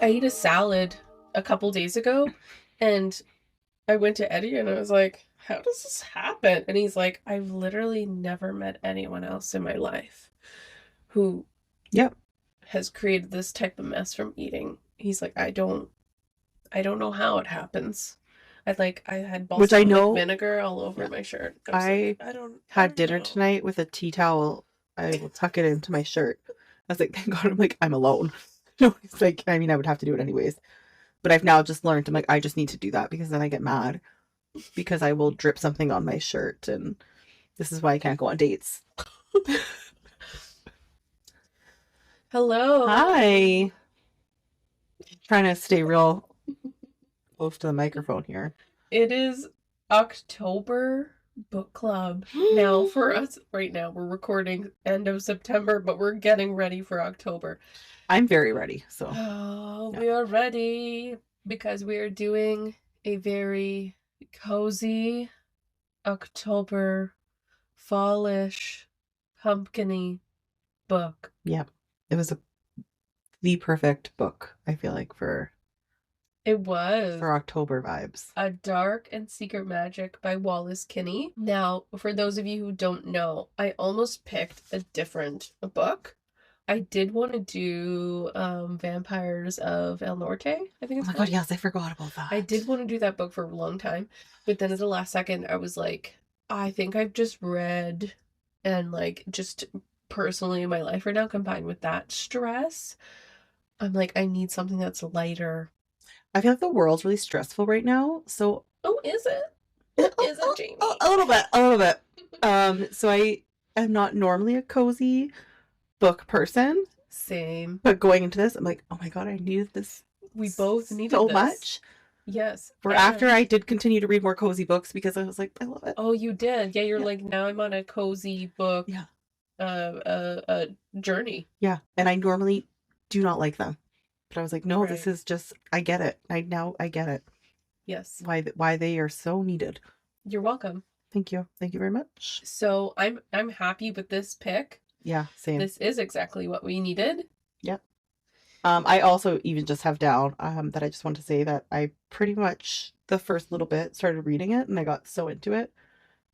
I ate a salad a couple days ago, and I went to Eddie and I was like, how does this happen? And he's like, I've literally never met anyone else in my life who Yep. has created this type of mess from eating. He's like, I don't know how it happens. I had Which I balsamic know, vinegar all over yeah, my shirt. I was like, I I don't had dinner know. tonight with a tea towel. I will tuck it into my shirt. I was like, thank God, I'm like, I'm alone. No, it's like, I mean, I would have to do it anyways. But I've now just learned, I'm like, I just need to do that because then I get mad because I will drip something on my shirt. And this is why I can't go on dates. Hello. Hi. Trying to stay real close to the microphone here. It is October book club. Now, for us right now, we're recording end of September, but we're getting ready for October. I'm very ready. So, Oh, yeah. we are ready because we are doing a very cozy October fallish pumpkin-y book. Yeah. It was the perfect book, I feel like, It was for October vibes. A Dark and Secret Magic by Wallis Kinney. Now, for those of you who don't know, I almost picked a different book. I did want to do Vampires of El Norte, I think Oh it's my called. God, yes, I forgot about that. I did want to do that book for a long time, but then at the last second, I was like, I think I've just read and like just personally in my life right now, combined with that stress, I'm like, I need something that's lighter. I feel like the world's really stressful right now. So Oh, is it? Is it, Jamie? a little bit, a little bit. So I am not normally a cozy book person, Same. but going into this, I'm like, oh my God, I needed this We both needed so this. much. Yes. For after I did continue to read more cozy books because I was like, I love it. Oh, you did. Yeah, you're Yeah. like, now I'm on a cozy book Yeah. journey. Yeah. And I normally do not like them. But I was like, no, Right. this is just, I get it. I get it. Yes. Why they are so needed. You're welcome. Thank you. Thank you very much. So I'm happy with this pick. Yeah, same. This is exactly what we needed. Yep. I also even just have down that I just want to say that I pretty much the first little bit started reading it and I got so into it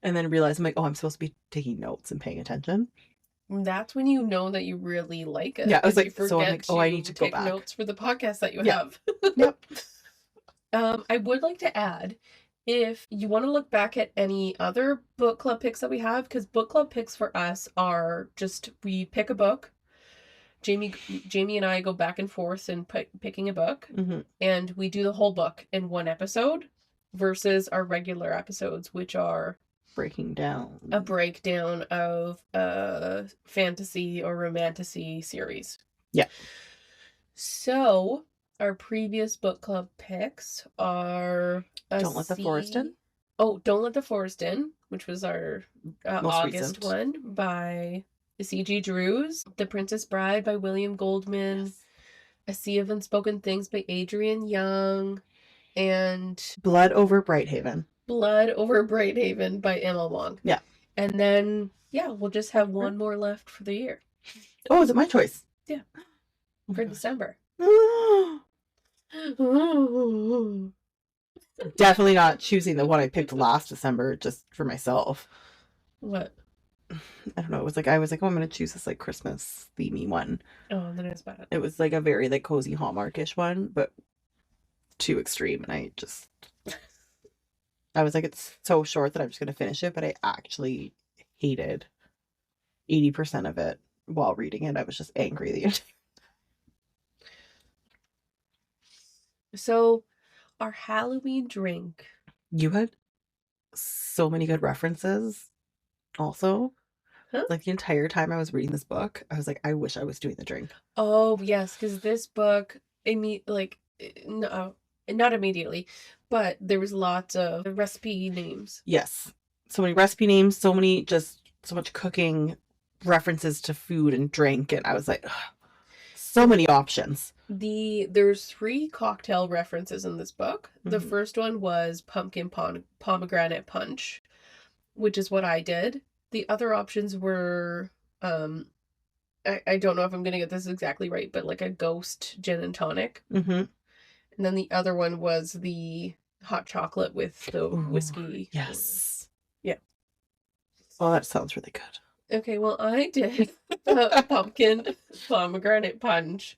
and then realized I'm like, oh, I'm supposed to be taking notes and paying attention. That's when you know that you really like it. Yeah, I was like, you so I'm forget like, oh, I need to go take back. notes for the podcast that you Yeah. have. Yep. I would like to add, if you want to look back at any other book club picks that we have, because book club picks for us are just, we pick a book. Jamie and I go back and forth in picking a book, and we do the whole book in one episode versus our regular episodes, which are breaking down a breakdown of a fantasy or romantasy series. Yeah. So our previous book club picks are Don't Let the Forest In. Oh, Don't Let the Forest In, which was our August recent one by C.G. Drews. The Princess Bride by William Goldman. Yes. A Sea of Unspoken Things by Adrienne Young. And Blood Over Brighthaven. Blood Over Brighthaven by Emma Wong. Yeah. And then, yeah, we'll just have one more left for the year. Oh, is it my choice? Yeah. For December. Definitely not choosing the one I picked last December just for myself. What? I don't know. It was like, I was like, oh, I'm going to choose this like Christmas themey one. Oh, then it's bad. It was like a very like cozy Hallmarkish one, but too extreme. And I was like, it's so short that I'm just going to finish it. But I actually hated 80% of it while reading it. I was just angry the entire. So, our Halloween drink. You had so many good references also. Huh? Like the entire time I was reading this book, I was like, I wish I was doing the drink. Oh, yes, because this book, no, not immediately, but there was lots of recipe names. Yes. So many recipe names, so much cooking, references to food and drink. And I was like, ugh, so many options. There's 3 cocktail references in this book. The first one was pumpkin pomegranate punch, which is what I did. The other options were I don't know if I'm gonna get this exactly right, but like a ghost gin and tonic. Mm-hmm. And then the other one was the hot chocolate with the whiskey. Yes. Yeah. Oh, that sounds really good. Okay, well, I did a pumpkin pomegranate punch.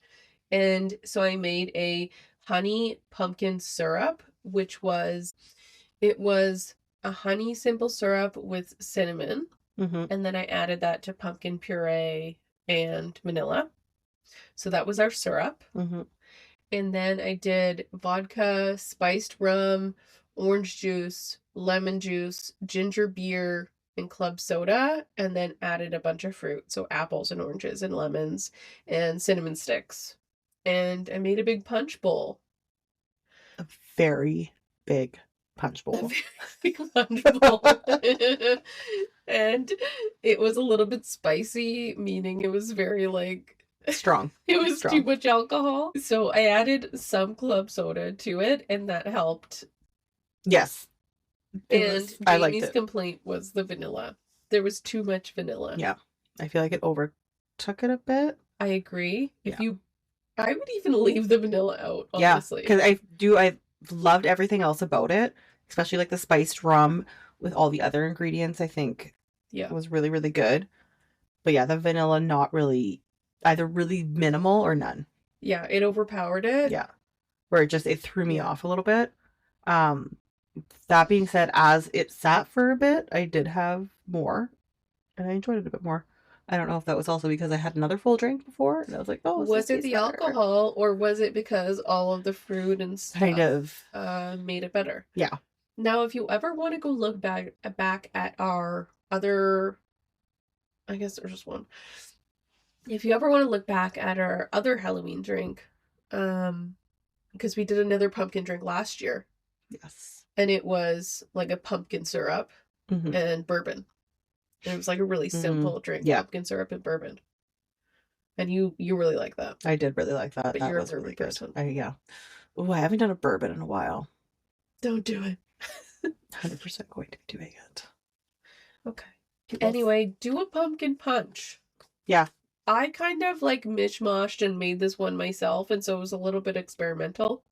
And so I made a honey pumpkin syrup, which was, it was a honey simple syrup with cinnamon. Mm-hmm. And then I added that to pumpkin puree and vanilla. So that was our syrup. Mm-hmm. And then I did vodka, spiced rum, orange juice, lemon juice, ginger beer, and club soda, and then added a bunch of fruit. So apples and oranges and lemons and cinnamon sticks. And I made a big punch bowl. A very big punch bowl. A very big punch bowl. And it was a little bit spicy, meaning it was very like Strong. it was Strong. too much alcohol. So I added some club soda to it, and that helped. Yes. I liked Jamie's complaint was the vanilla. There was too much vanilla. Yeah. I feel like it overtook it a bit. I agree. Yeah. I would even leave the vanilla out, honestly. Yeah, because I loved everything else about it, especially like the spiced rum with all the other ingredients. I think it was really, really good. But yeah, the vanilla not really, either really minimal or none. Yeah, it overpowered it. Yeah, where it threw me off a little bit. That being said, as it sat for a bit, I did have more, and I enjoyed it a bit more. I don't know if that was also because I had another full drink before, and I was like, oh, was it the alcohol, or was it because all of the fruit and stuff kind of made it better? Yeah. Now, if you ever want to go look back at our other, I guess there's just one. If you ever want to look back at our other Halloween drink, because we did another pumpkin drink last year. Yes. And it was like a pumpkin syrup and bourbon. And it was like a really simple drink, pumpkin syrup and bourbon. And you really like that. I did really like that. But that you're was a bourbon really good. person. Yeah. Oh, I haven't done a bourbon in a while. Don't do it. 100% going to be doing it. Okay. Anyway, do a pumpkin punch. Yeah. I kind of like mishmashed and made this one myself, and so it was a little bit experimental.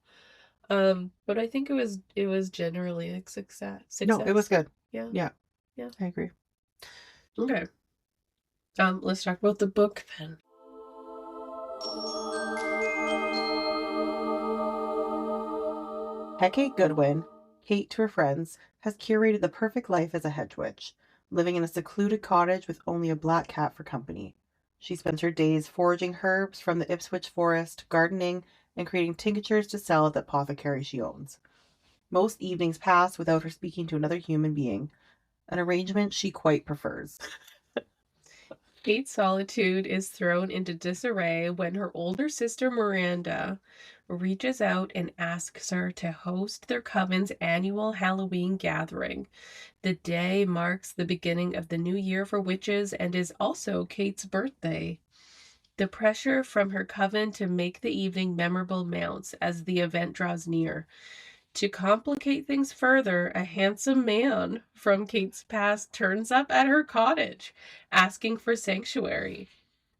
But I think it was generally a success. No, it was good. Yeah. Yeah. I agree. Okay. Let's talk about the book then. Kate Goodwin, Kate to her friends, has curated the perfect life as a hedge witch, living in a secluded cottage with only a black cat for company. She spends her days foraging herbs from the Ipswich forest, gardening, and creating tinctures to sell at the apothecary she owns. Most evenings pass without her speaking to another human being, an arrangement she quite prefers. Kate's solitude is thrown into disarray when her older sister Miranda reaches out and asks her to host their coven's annual Halloween gathering. The day marks the beginning of the new year for witches and is also Kate's birthday. The pressure from her coven to make the evening memorable mounts as the event draws near. To complicate things further, a handsome man from Kate's past turns up at her cottage, asking for sanctuary.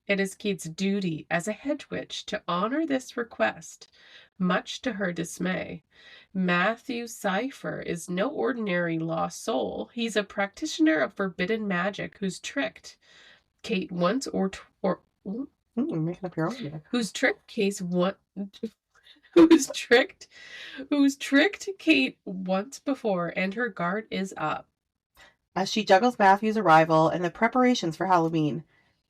It is Kate's duty as a hedge witch to honor this request, much to her dismay. Matthew Cypher is no ordinary lost soul. He's a practitioner of forbidden magic who's tricked Kate once Making up your own. Who's tricked Kate once before, and her guard is up. As she juggles Matthew's arrival and the preparations for Halloween,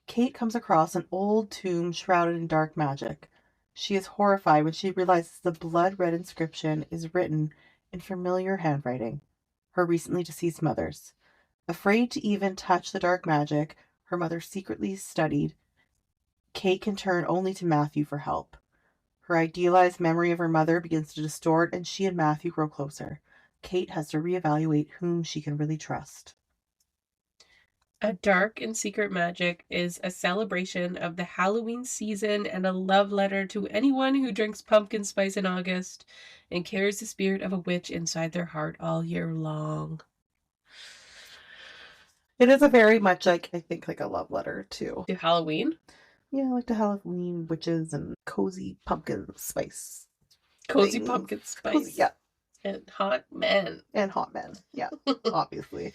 Kate comes across an old tomb shrouded in dark magic. She is horrified when she realizes the blood-red inscription is written in familiar handwriting, her recently deceased mother's. Afraid to even touch the dark magic her mother secretly studied, Kate can turn only to Matthew for help. Her idealized memory of her mother begins to distort, and she and Matthew grow closer. Kate has to reevaluate whom she can really trust. A Dark and Secret Magic is a celebration of the Halloween season and a love letter to anyone who drinks pumpkin spice in August and carries the spirit of a witch inside their heart all year long. It is a very much like, I think, like a love letter to Halloween? Yeah, I like the Halloween witches and cozy pumpkin spice Cozy things. pumpkin Cozy, spice. yeah. And hot men. And hot men. Yeah, obviously.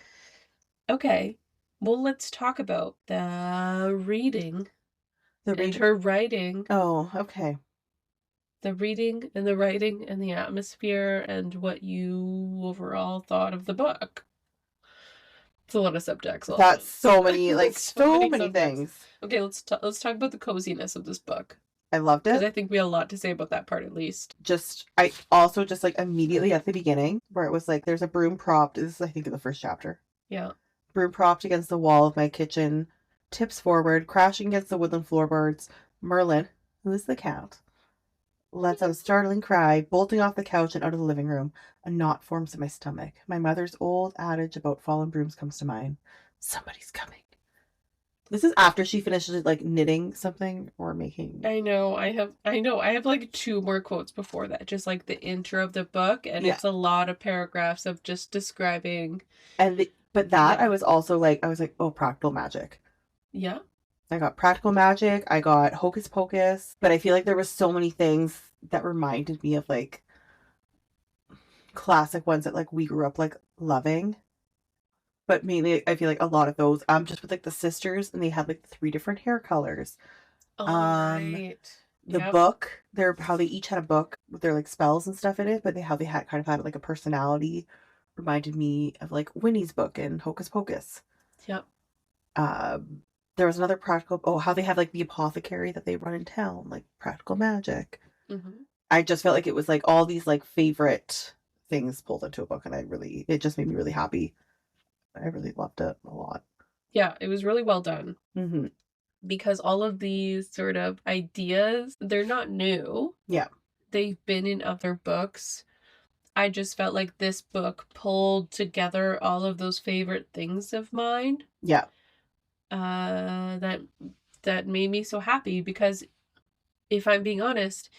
Okay. Well, let's talk about the reading The and reading. her writing. Oh, okay. The reading and the writing and the atmosphere and what you overall thought of the book. It's a lot of subjects. That's so many, like, So so many many subjects. things. Okay, let's talk about the coziness of this book. I loved Because it. I think we have a lot to say about that part at least. I also just like immediately at the beginning where it was like there's a broom propped. This is I think in the first chapter. Yeah. Broom propped against the wall of my kitchen, tips forward, crashing against the woodland floorboards. Merlin, who is the cat, lets out a startling cry, bolting off the couch and out of the living room. A knot forms in my stomach. My mother's old adage about fallen brooms comes to mind. Somebody's coming. This is after she finishes like knitting something or making. I know. I have like 2 more quotes before that. Just like the intro of the book, and Yeah. it's a lot of paragraphs of just describing. But that I was also like oh, practical magic. Yeah. I got practical magic. I got hocus pocus. But I feel like there was so many things that reminded me of like classic ones that like we grew up like loving. But mainly I feel like a lot of those just with like the sisters and they had like 3 different hair colors. Oh, right. The Yep. book, how they each had a book with their like spells and stuff in it, but how they had kind of had like a personality reminded me of like Winnie's book and Hocus Pocus. Yep. There was another practical how they have like the apothecary that they run in town, like practical magic. Mm-hmm. I just felt like it was like all these like favorite things pulled into a book, and it just made me really happy. I really loved it a lot. Yeah, it was really well done. Mm-hmm. Because all of these sort of ideas, they're not new. Yeah. They've been in other books. I just felt like this book pulled together all of those favorite things of mine. Yeah. That made me so happy because if I'm being honest,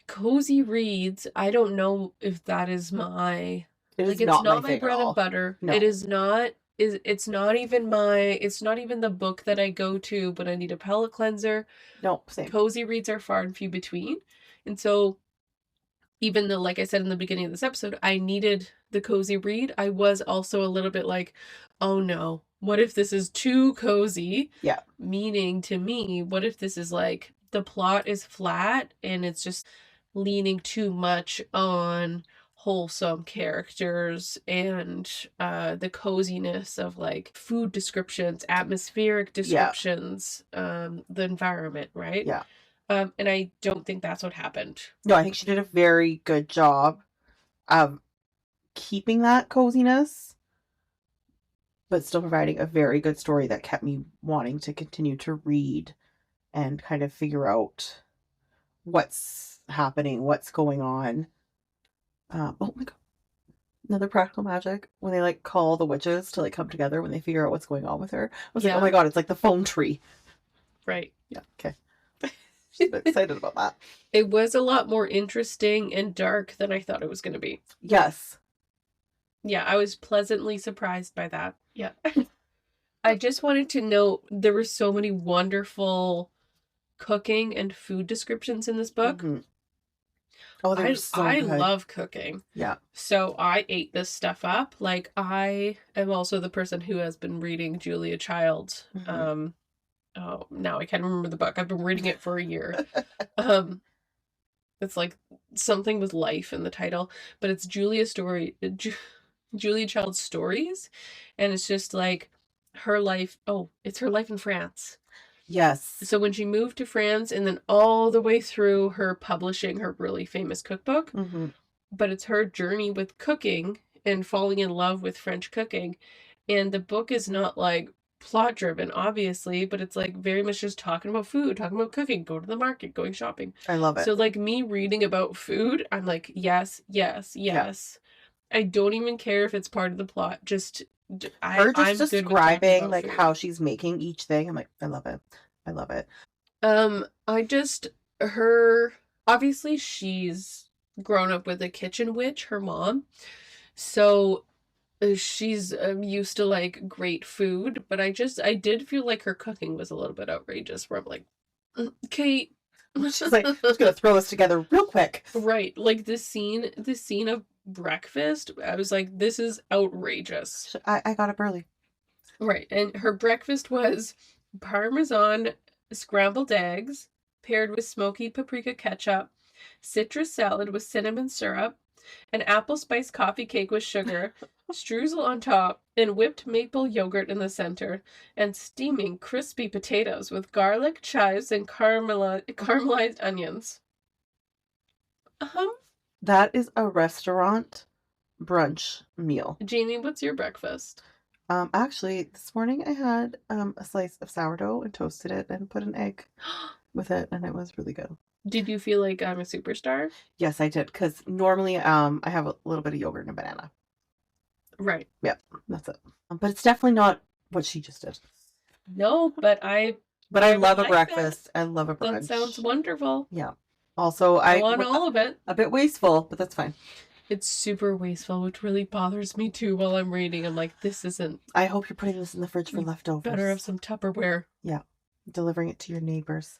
cozy reads, I don't know if that is my It's not not my bread and butter. No. It is not it's not even the book that I go to, but I need a palate cleanser. No, same. Cozy reads are far and few between. And so even though, like I said in the beginning of this episode, I needed the cozy read, I was also a little bit like, oh no, what if this is too cozy? Yeah. Meaning to me, what if this is like the plot is flat and it's just leaning too much on wholesome characters and the coziness of like food descriptions, atmospheric descriptions, the environment, right? Yeah. And I don't think that's what happened. No, I think she did a very good job of keeping that coziness, but still providing a very good story that kept me wanting to continue to read and kind of figure out what's happening, what's going on. Oh my god. Another practical magic when they like call the witches to like come together when they figure out what's going on with her. I was like, oh my god, it's like the phone tree. Right. Yeah, okay. I'm excited about that. It was a lot more interesting and dark than I thought it was going to be. Yes. Yeah, I was pleasantly surprised by that. Yeah. I just wanted to note there were so many wonderful cooking and food descriptions in this book. Mm-hmm. Oh, they're so I good. love cooking. Yeah. So I ate this stuff up. Like I am also the person who has been reading Julia Child. Mm-hmm. Oh, now I can't remember the book. I've been reading it for a year. It's like something with life in the title, but it's Julia Child's stories, and it's just like her life. Oh, it's her life in France. Yes. So when she moved to France and then all the way through her publishing her really famous cookbook, Mm-hmm. but it's her journey with cooking and falling in love with French cooking. And the book is not like plot driven, obviously, but it's like very much just talking about food, talking about cooking, going to the market, going shopping. I love it. So like me reading about food, I'm like, yes, yes, yes. Yeah. I don't even care if it's part of the plot. I'm describing like how she's making each thing. I'm like, I love it. I love it. Obviously she's grown up with a kitchen witch, her mom. So she's used to like great food, but I did feel like her cooking was a little bit outrageous where I'm like, Kate. She's like, just gonna throw us together real quick. Right. Like the scene of breakfast, I was like, this is outrageous. I got up early. Right. And her breakfast was Parmesan scrambled eggs paired with smoky paprika ketchup, citrus salad with cinnamon syrup, an apple spice coffee cake with sugar, streusel on top, and whipped maple yogurt in the center, and steaming crispy potatoes with garlic, chives, and caramelized onions. That is a restaurant brunch meal. Jamie, what's your breakfast? Actually, this morning I had a slice of sourdough and toasted it and put an egg with it, and it was really good. Did you feel like I'm a superstar? Yes, I did, because normally I have a little bit of yogurt and a banana. Right. Yep, that's it. But it's definitely not what she just did. No, but I love a like breakfast. I love a brunch. that sounds wonderful. Yeah. Also, I want all of it. A bit wasteful, but that's fine. It's super wasteful, which really bothers me too while I'm reading. I'm like, this isn't. I hope you're putting this in the fridge for leftovers. Better have some Tupperware. Yeah. Delivering it to your neighbors.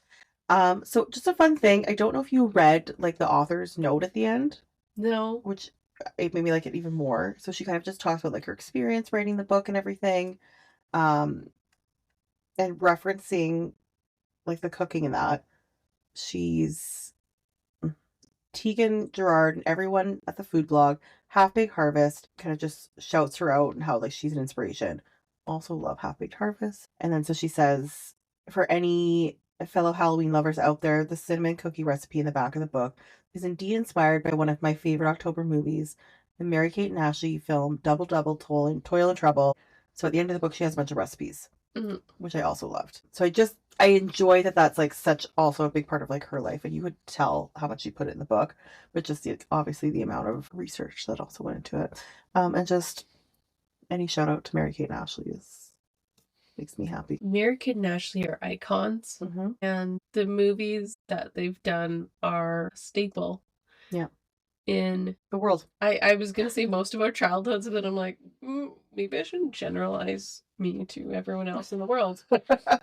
So just a fun thing. I don't know if you read like the author's note at the end. No. Which it made me like it even more. So she kind of just talks about like her experience writing the book and everything. And referencing like the cooking in that. She's Tegan Gerard and everyone at the food blog, Half Baked Harvest, kind of just shouts her out and how like she's an inspiration. Also love Half Baked Harvest. And then so she says, for any fellow Halloween lovers out there, the cinnamon cookie recipe in the back of the book is indeed inspired by one of my favorite October movies, the Mary-Kate and Ashley film Double Double Toil and Trouble. So at the end of the book, she has a bunch of recipes, which I also loved. So I enjoy that that's like such also a big part of like her life, and you could tell how much she put it in the book, but just obviously the amount of research that also went into it. And just any shout out to Mary-Kate and Ashley makes me happy. Mary-Kate and Ashley are icons, and the movies that they've done are a staple. Yeah. In the world. I was gonna say most of our childhoods, but I'm like, maybe I shouldn't generalize me to everyone else in the world.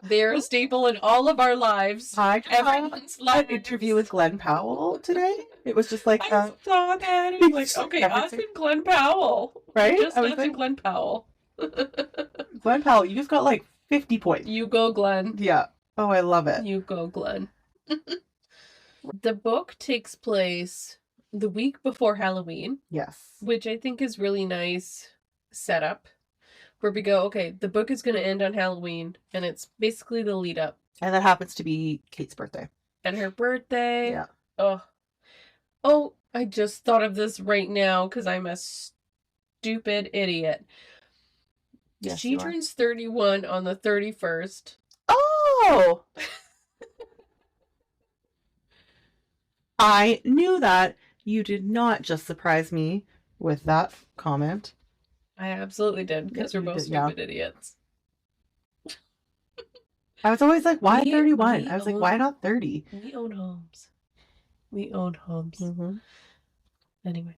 They're a staple in all of our lives. Everyone's life. An interview with Glenn Powell today. It was just like I saw that. It was like, okay, us and Glenn Powell. Right? Just us and Glenn Powell. Glenn Powell, you just got like 50 points. You go, Glenn. Yeah. Oh, I love it. You go, Glenn. The book takes place the week before Halloween. Yes. Which I think is really nice setup. Where we go, okay, the book is going to end on Halloween, and it's basically the lead up. And that happens to be Kate's birthday. And her birthday. Yeah. Oh, I just thought of this right now because I'm a stupid idiot. Yes, she turns 31 on the 31st. Oh! I knew that. You did not just surprise me with that comment. I absolutely did, because we're both stupid idiots. I was always like, why 31? I was like, why not 30? We own homes. Anyway.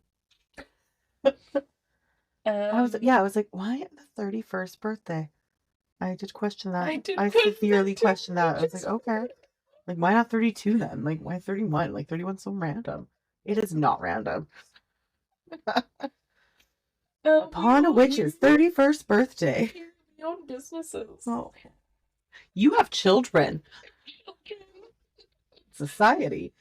I was like, why the 31st birthday? I did question that. I severely questioned that. I was like, okay. Like, why not 32 then? Like, why 31? Like, 31's so random. It is not random. Upon a witch's 31st birthday. We own businesses. Oh. You have children. Society.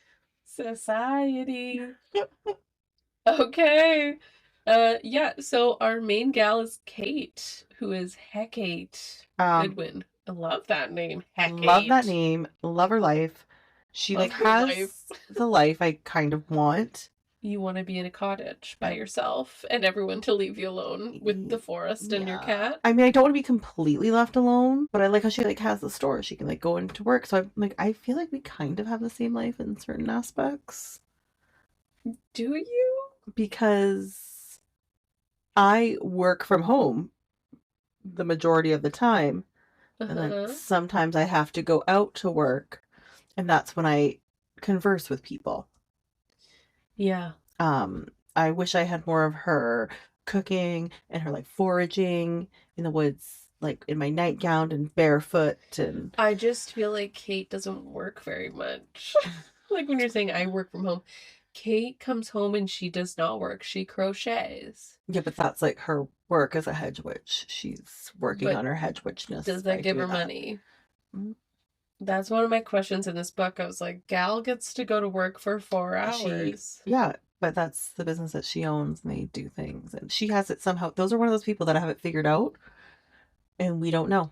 Okay. Yeah, so our main gal is Kate, who is Hecate Goodwin. I love that name. Hecate. Love that name. Love her life. She has the life I kind of want. You want to be in a cottage by yourself and everyone to leave you alone with the forest and your cat. I mean, I don't want to be completely left alone, but I like how she has the store. She can go into work. So I'm like, I feel like we kind of have the same life in certain aspects. Do you? Because I work from home the majority of the time. And then sometimes I have to go out to work, and that's when I converse with people. Yeah. I wish I had more of her cooking and her foraging in the woods like in my nightgown and barefoot and I just feel like Kate doesn't work very much. Like when you're saying I work from home, Kate comes home and she does not work. She crochets. yeah, but that's like her work as a hedge witch. She's working But on her hedge witchness does by that give her doing that. money? Mm. That's one of my questions in this book. I was like, Gal gets to go to work for 4 hours. Yeah, but that's the business that she owns and they do things and she has it somehow. Those are one of those people that have it figured out and we don't know.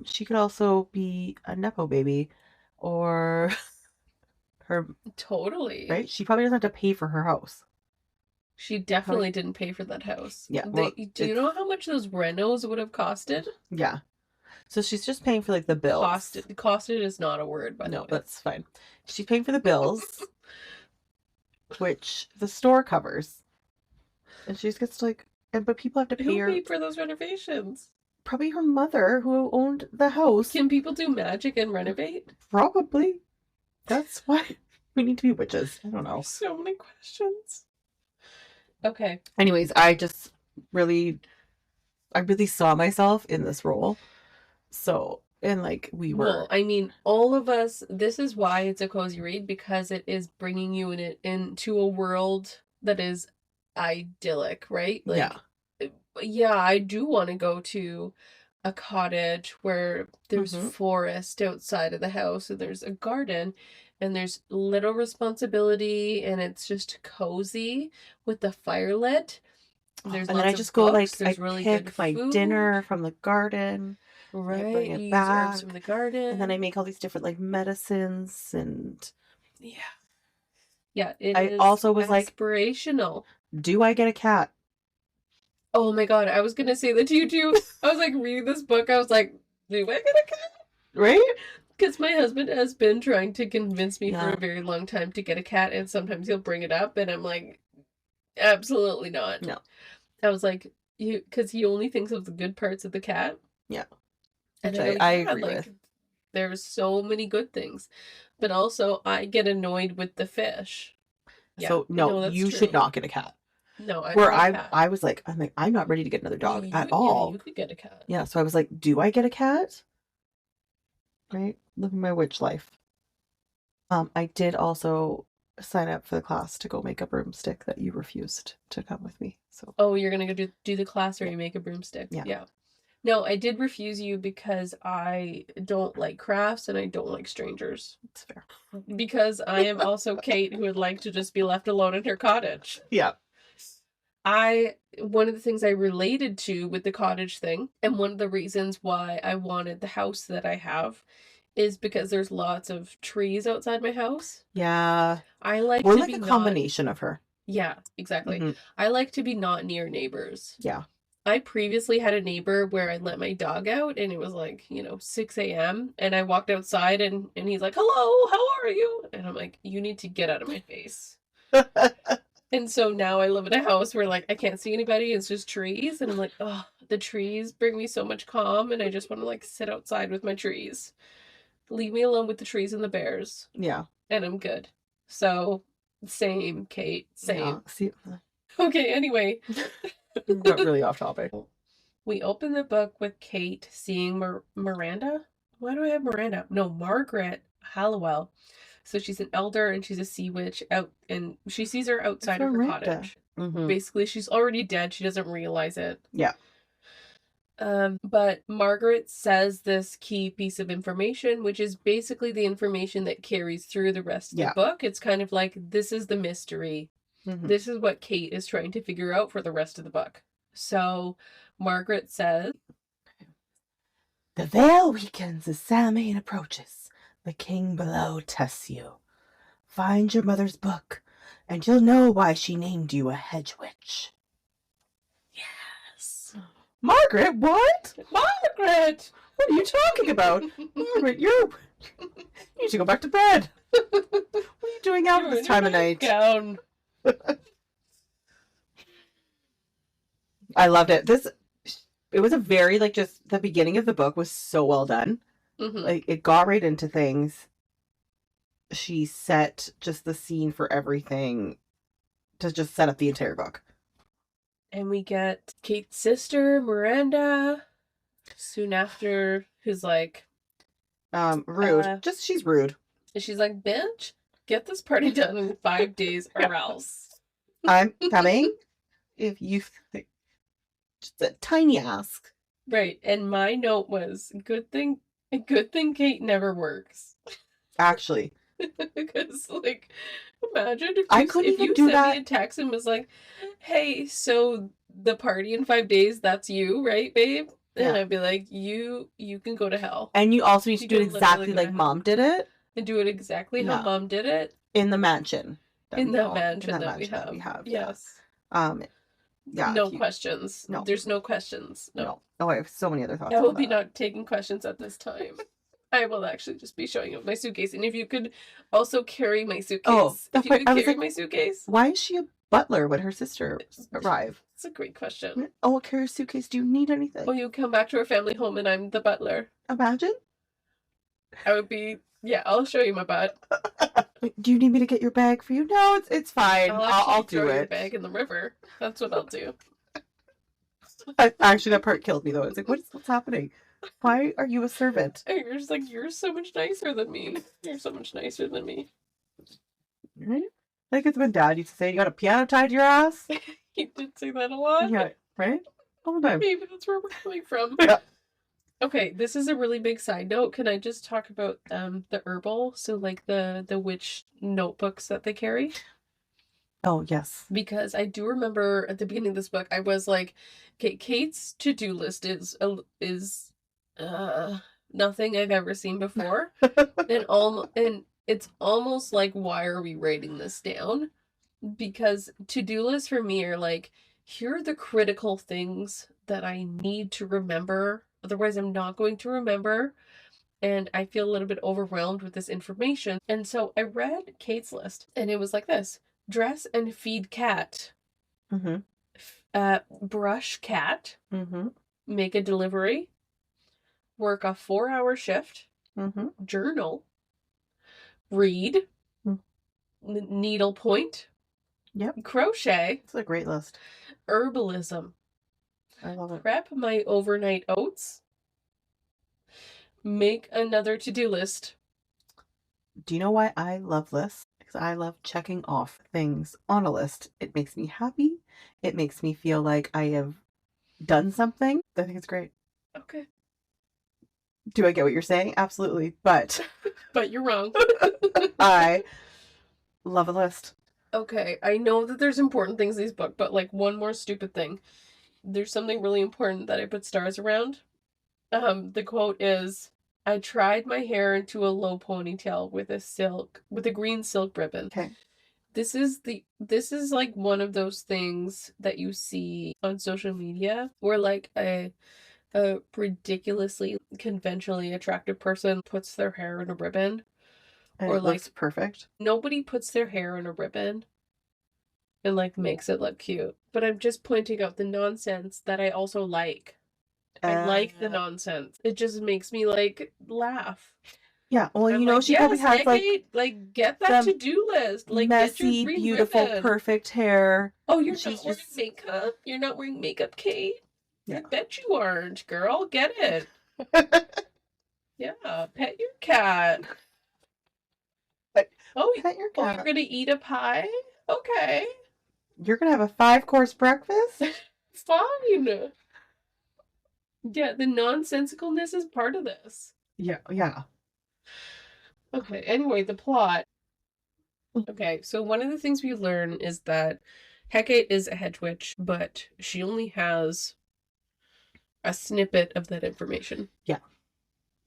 She could also be a Nepo baby or her, Totally. right? She probably doesn't have to pay for her house. She definitely didn't pay for that house. Yeah, well, Do you know how much those renos would have costed? Yeah. So she's just paying for like the bills. Costed is not a word, by the way. No, that's fine. She's paying for the bills, which the store covers. And she just gets to like, but people have to pay Who her. paid for those renovations? Probably her mother who owned the house. Can people do magic and renovate? Probably. That's why we need to be witches. I don't know. So many questions. Okay. Anyways, I really saw myself in this role. So, and like we were. Well, I mean, all of us, this is why it's a cozy read, because it is bringing you into a world that is idyllic, right? Like, yeah, I do want to go to a cottage where there's forest outside of the house and there's a garden and there's little responsibility and it's just cozy with the fire lit. There's and then I just go like I really pick my dinner from the garden, right? I bring You it use back herbs from the garden, and then I make all these different like medicines and yeah. It I is also was like, inspirational. do I get a cat? Oh my god, I was gonna say that to you too. I was like reading this book, I was like, do I get a cat? Right? Because my husband has been trying to convince me for a very long time to get a cat, and sometimes he'll bring it up, and I'm like, absolutely not. No. I was like, because he only thinks of the good parts of the cat. Yeah. And Which I agree with. There's so many good things. But also, I get annoyed with the fish. Yeah, so, no, you should not get a cat. No, I was like, I'm not ready to get another dog at all. Yeah, you could get a cat. Yeah, so I was like, do I get a cat? Right? Living my witch life. I did also sign up for the class to go make a broomstick that you refused to come with me. So. Oh, you're gonna go do the class where you make a broomstick. Yeah. No, I did refuse you because I don't like crafts and I don't like strangers. That's fair. Because I am also Kate who would like to just be left alone in her cottage. Yeah. One of the things I related to with the cottage thing, and one of the reasons why I wanted the house that I have, is because there's lots of trees outside my house. Yeah. I like We're to like be a combination of her. Yeah, exactly. I like to be not near neighbors. Yeah. I previously had a neighbor where I let my dog out and it was like, 6 a.m. and I walked outside and he's like, hello, how are you? And I'm like, you need to get out of my face. And so now I live in a house where like I can't see anybody. It's just trees. And I'm like, oh, the trees bring me so much calm. And I just want to like sit outside with my trees. Leave me alone with the trees and the bears. Yeah. And I'm good. So same, Kate. Same. Yeah. See. Okay, anyway. Got really off topic. We open the book with Kate seeing Miranda. Why do I have Miranda? No, Margaret Hallowell. So she's an elder and she's a sea witch out, and she sees her outside of her cottage. Basically, she's already dead. She doesn't realize it. Yeah. But Margaret says this key piece of information, which is basically the information that carries through the rest of the book. It's kind of like, this is the mystery. This is what Kate is trying to figure out for the rest of the book. So Margaret says, the veil weakens as Samhain approaches. The king below tests you. Find your mother's book, and you'll know why she named you a hedge witch. Yes. Margaret, what? Margaret! What are you talking about? Margaret, you need to go back to bed. What are you doing out at this time of night? Gown. I loved it. It was a very, like, just the beginning of the book was so well done. Like, it got right into things. She set just the scene for everything to just set up the entire book. And we get Kate's sister, Miranda. soon after, who's like, Rude. Just she's rude. she's like, bitch, get this party done in 5 days or else. I'm coming. If you just a tiny ask. Right, and my note was, good thing Kate never works. Actually. Because, like, imagine I couldn't if even you do sent that. me a text and was like, hey, so the party in 5 days, that's you, right, babe? And Yeah. I'd be like, you can go to hell. And you also need to You do it can literally exactly go to like hell. Mom did it. And do it exactly how No. Mom did it. In the mansion. In that mansion mansion that we have. Yes. Yeah. No questions. No. There's no questions. No. Oh, I have so many other thoughts. I will be not taking questions at this time. I will actually just be showing you my suitcase. And if you could also carry my suitcase. Oh, if you could carry my suitcase. Why is she a butler when her sister arrive? It's a great question. Oh, I'll carry a suitcase. Do you need anything? Oh, you come back to our family home and I'm the butler. Imagine. I would be, yeah, I'll show you my butt. Do you need me to get your bag for you? No, it's fine. I'll do it. Throw your bag in the river. That's what I'll do. Actually, that part killed me though. It's like, what's happening? Why are you a servant? And you're just like, you're so much nicer than me. You're so much nicer than me. Right? Like it's when Dad used to say, you got a piano tied to your ass. He did say that a lot. Yeah, right? All the time. Maybe that's where we're coming from. Yeah. Okay, this is a really big side note. Can I just talk about the herbal? So like the witch notebooks that they carry? Oh, yes. Because I do remember at the beginning of this book, I was like, okay, Kate's to-do list is nothing I've ever seen before. and it's almost like, why are we writing this down? Because to-do lists for me are like, here are the critical things that I need to remember. Otherwise, I'm not going to remember. And I feel a little bit overwhelmed with this information. And so I read Kate's list, and it was like this. Dress and feed cat. Mm-hmm. Brush cat. Mm-hmm. Make a delivery. Work a 4-hour shift. Mm-hmm. Journal. Read. Needlepoint. Yep. Crochet. It's a great list. Herbalism. I love it. Prep my overnight oats. Make another to-do list. Do you know why I love lists? Because I love checking off things on a list. It makes me happy. It makes me feel like I have done something. I think it's great. Okay. Do I get what you're saying? Absolutely. But but you're wrong. I love a list. Okay, I know that there's important things in this book, but like one more stupid thing. There's something really important that I put stars around. The quote is, I tried my hair into a low ponytail with a green silk ribbon. Okay. This is like one of those things that you see on social media where like a ridiculously conventionally attractive person puts their hair in a ribbon. And or it looks perfect. Nobody puts their hair in a ribbon and like makes it look cute. But I'm just pointing out the nonsense that I also like. I like the nonsense. It just makes me like laugh. Yeah, well, you know, she probably has like get that to-do list. Like messy, get your beautiful, ribbon. Perfect hair. Oh, you're not wearing makeup? You're not wearing makeup, Kate? Yeah. I bet you aren't, girl. Get it. Yeah, pet your cat. Oh, pet your cat. Oh, you're gonna eat a pie? Okay. You're gonna have a 5-course breakfast? Fine. Yeah, the nonsensicalness is part of this. Yeah. Okay, anyway, the plot. Okay, so one of the things we learn is that Hecate is a hedge witch, but she only has a snippet of that information. Yeah.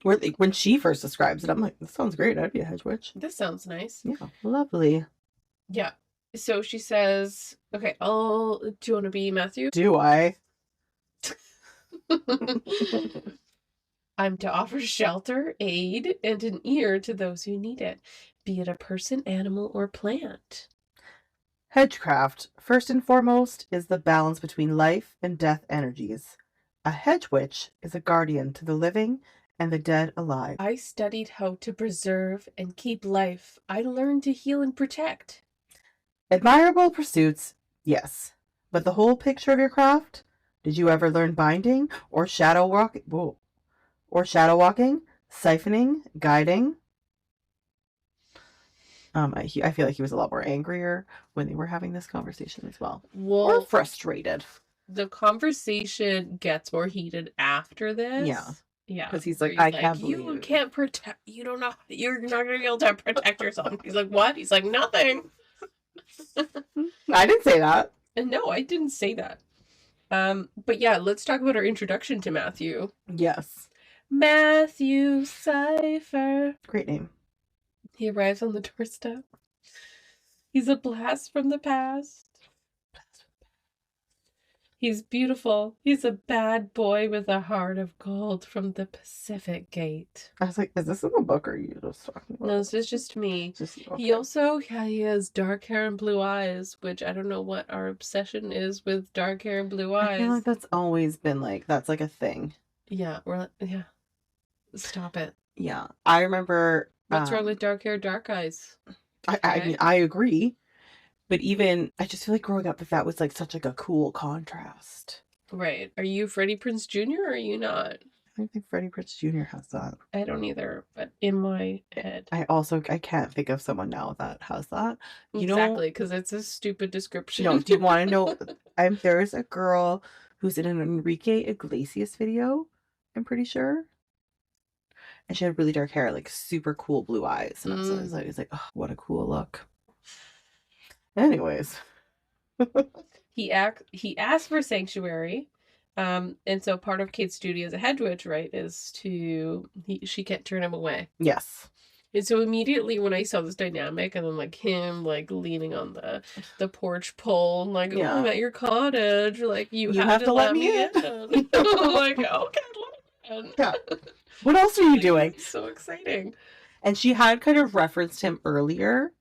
When she first describes it, I'm like, this sounds great. I'd be a hedge witch. This sounds nice. Yeah, lovely. Yeah. So she says, okay, do you want to be Matthew? Do I? I'm to offer shelter, aid, and an ear to those who need it, be it a person, animal, or plant. Hedgecraft, first and foremost, is the balance between life and death energies. A hedge witch is a guardian to the living and the dead alive. I studied how to preserve and keep life. I learned to heal and protect. Admirable pursuits, yes. But the whole picture of your craft? Did you ever learn binding or shadow walking? Whoa. Or shadow walking, siphoning, guiding? I feel like he was a lot more angrier when they were having this conversation as well. Or Well, frustrated. the conversation gets more heated after this. Yeah. Yeah. Because he's where like, I can't you believe it. can't protect, you don't know, you're not going to be able to protect yourself. He's like, what? He's like, nothing. I didn't say that. And no, I didn't say that. But yeah, let's talk about our introduction to Matthew. Yes. Matthew Cipher. Great name. He arrives on the doorstep. He's a blast from the past. He's beautiful. He's a bad boy with a heart of gold from the Pacific Gate. I was like, is this in the book or are you just talking about? No, this is just me. Okay. He also, he has dark hair and blue eyes, which I don't know what our obsession is with dark hair and blue eyes. I feel like that's always been like, that's like a thing. Yeah, yeah. Stop it. Yeah. I remember. What's wrong with dark hair, dark eyes? I mean, I agree. But even, I just feel like growing up, that was like such like a cool contrast. Right. Are you Freddie Prinze Jr. or are you not? I don't think Freddie Prinze Jr. has that. I don't either, but in my head. I can't think of someone now that has that. Exactly, because it's a stupid description. No, do you want to know? There's a girl who's in an Enrique Iglesias video, I'm pretty sure. And she had really dark hair, like super cool blue eyes. And I was like, oh, what a cool look. Anyways. He asked for sanctuary. And so part of Kate's duty as a head witch, right, is she can't turn him away. Yes. And so immediately when I saw this dynamic and then like him like leaning on the porch pole and like, yeah. oh, I'm at your cottage, like you have to let me in. I'm like, okay, let me in. Yeah. What else are you doing? So exciting. And she had kind of referenced him earlier.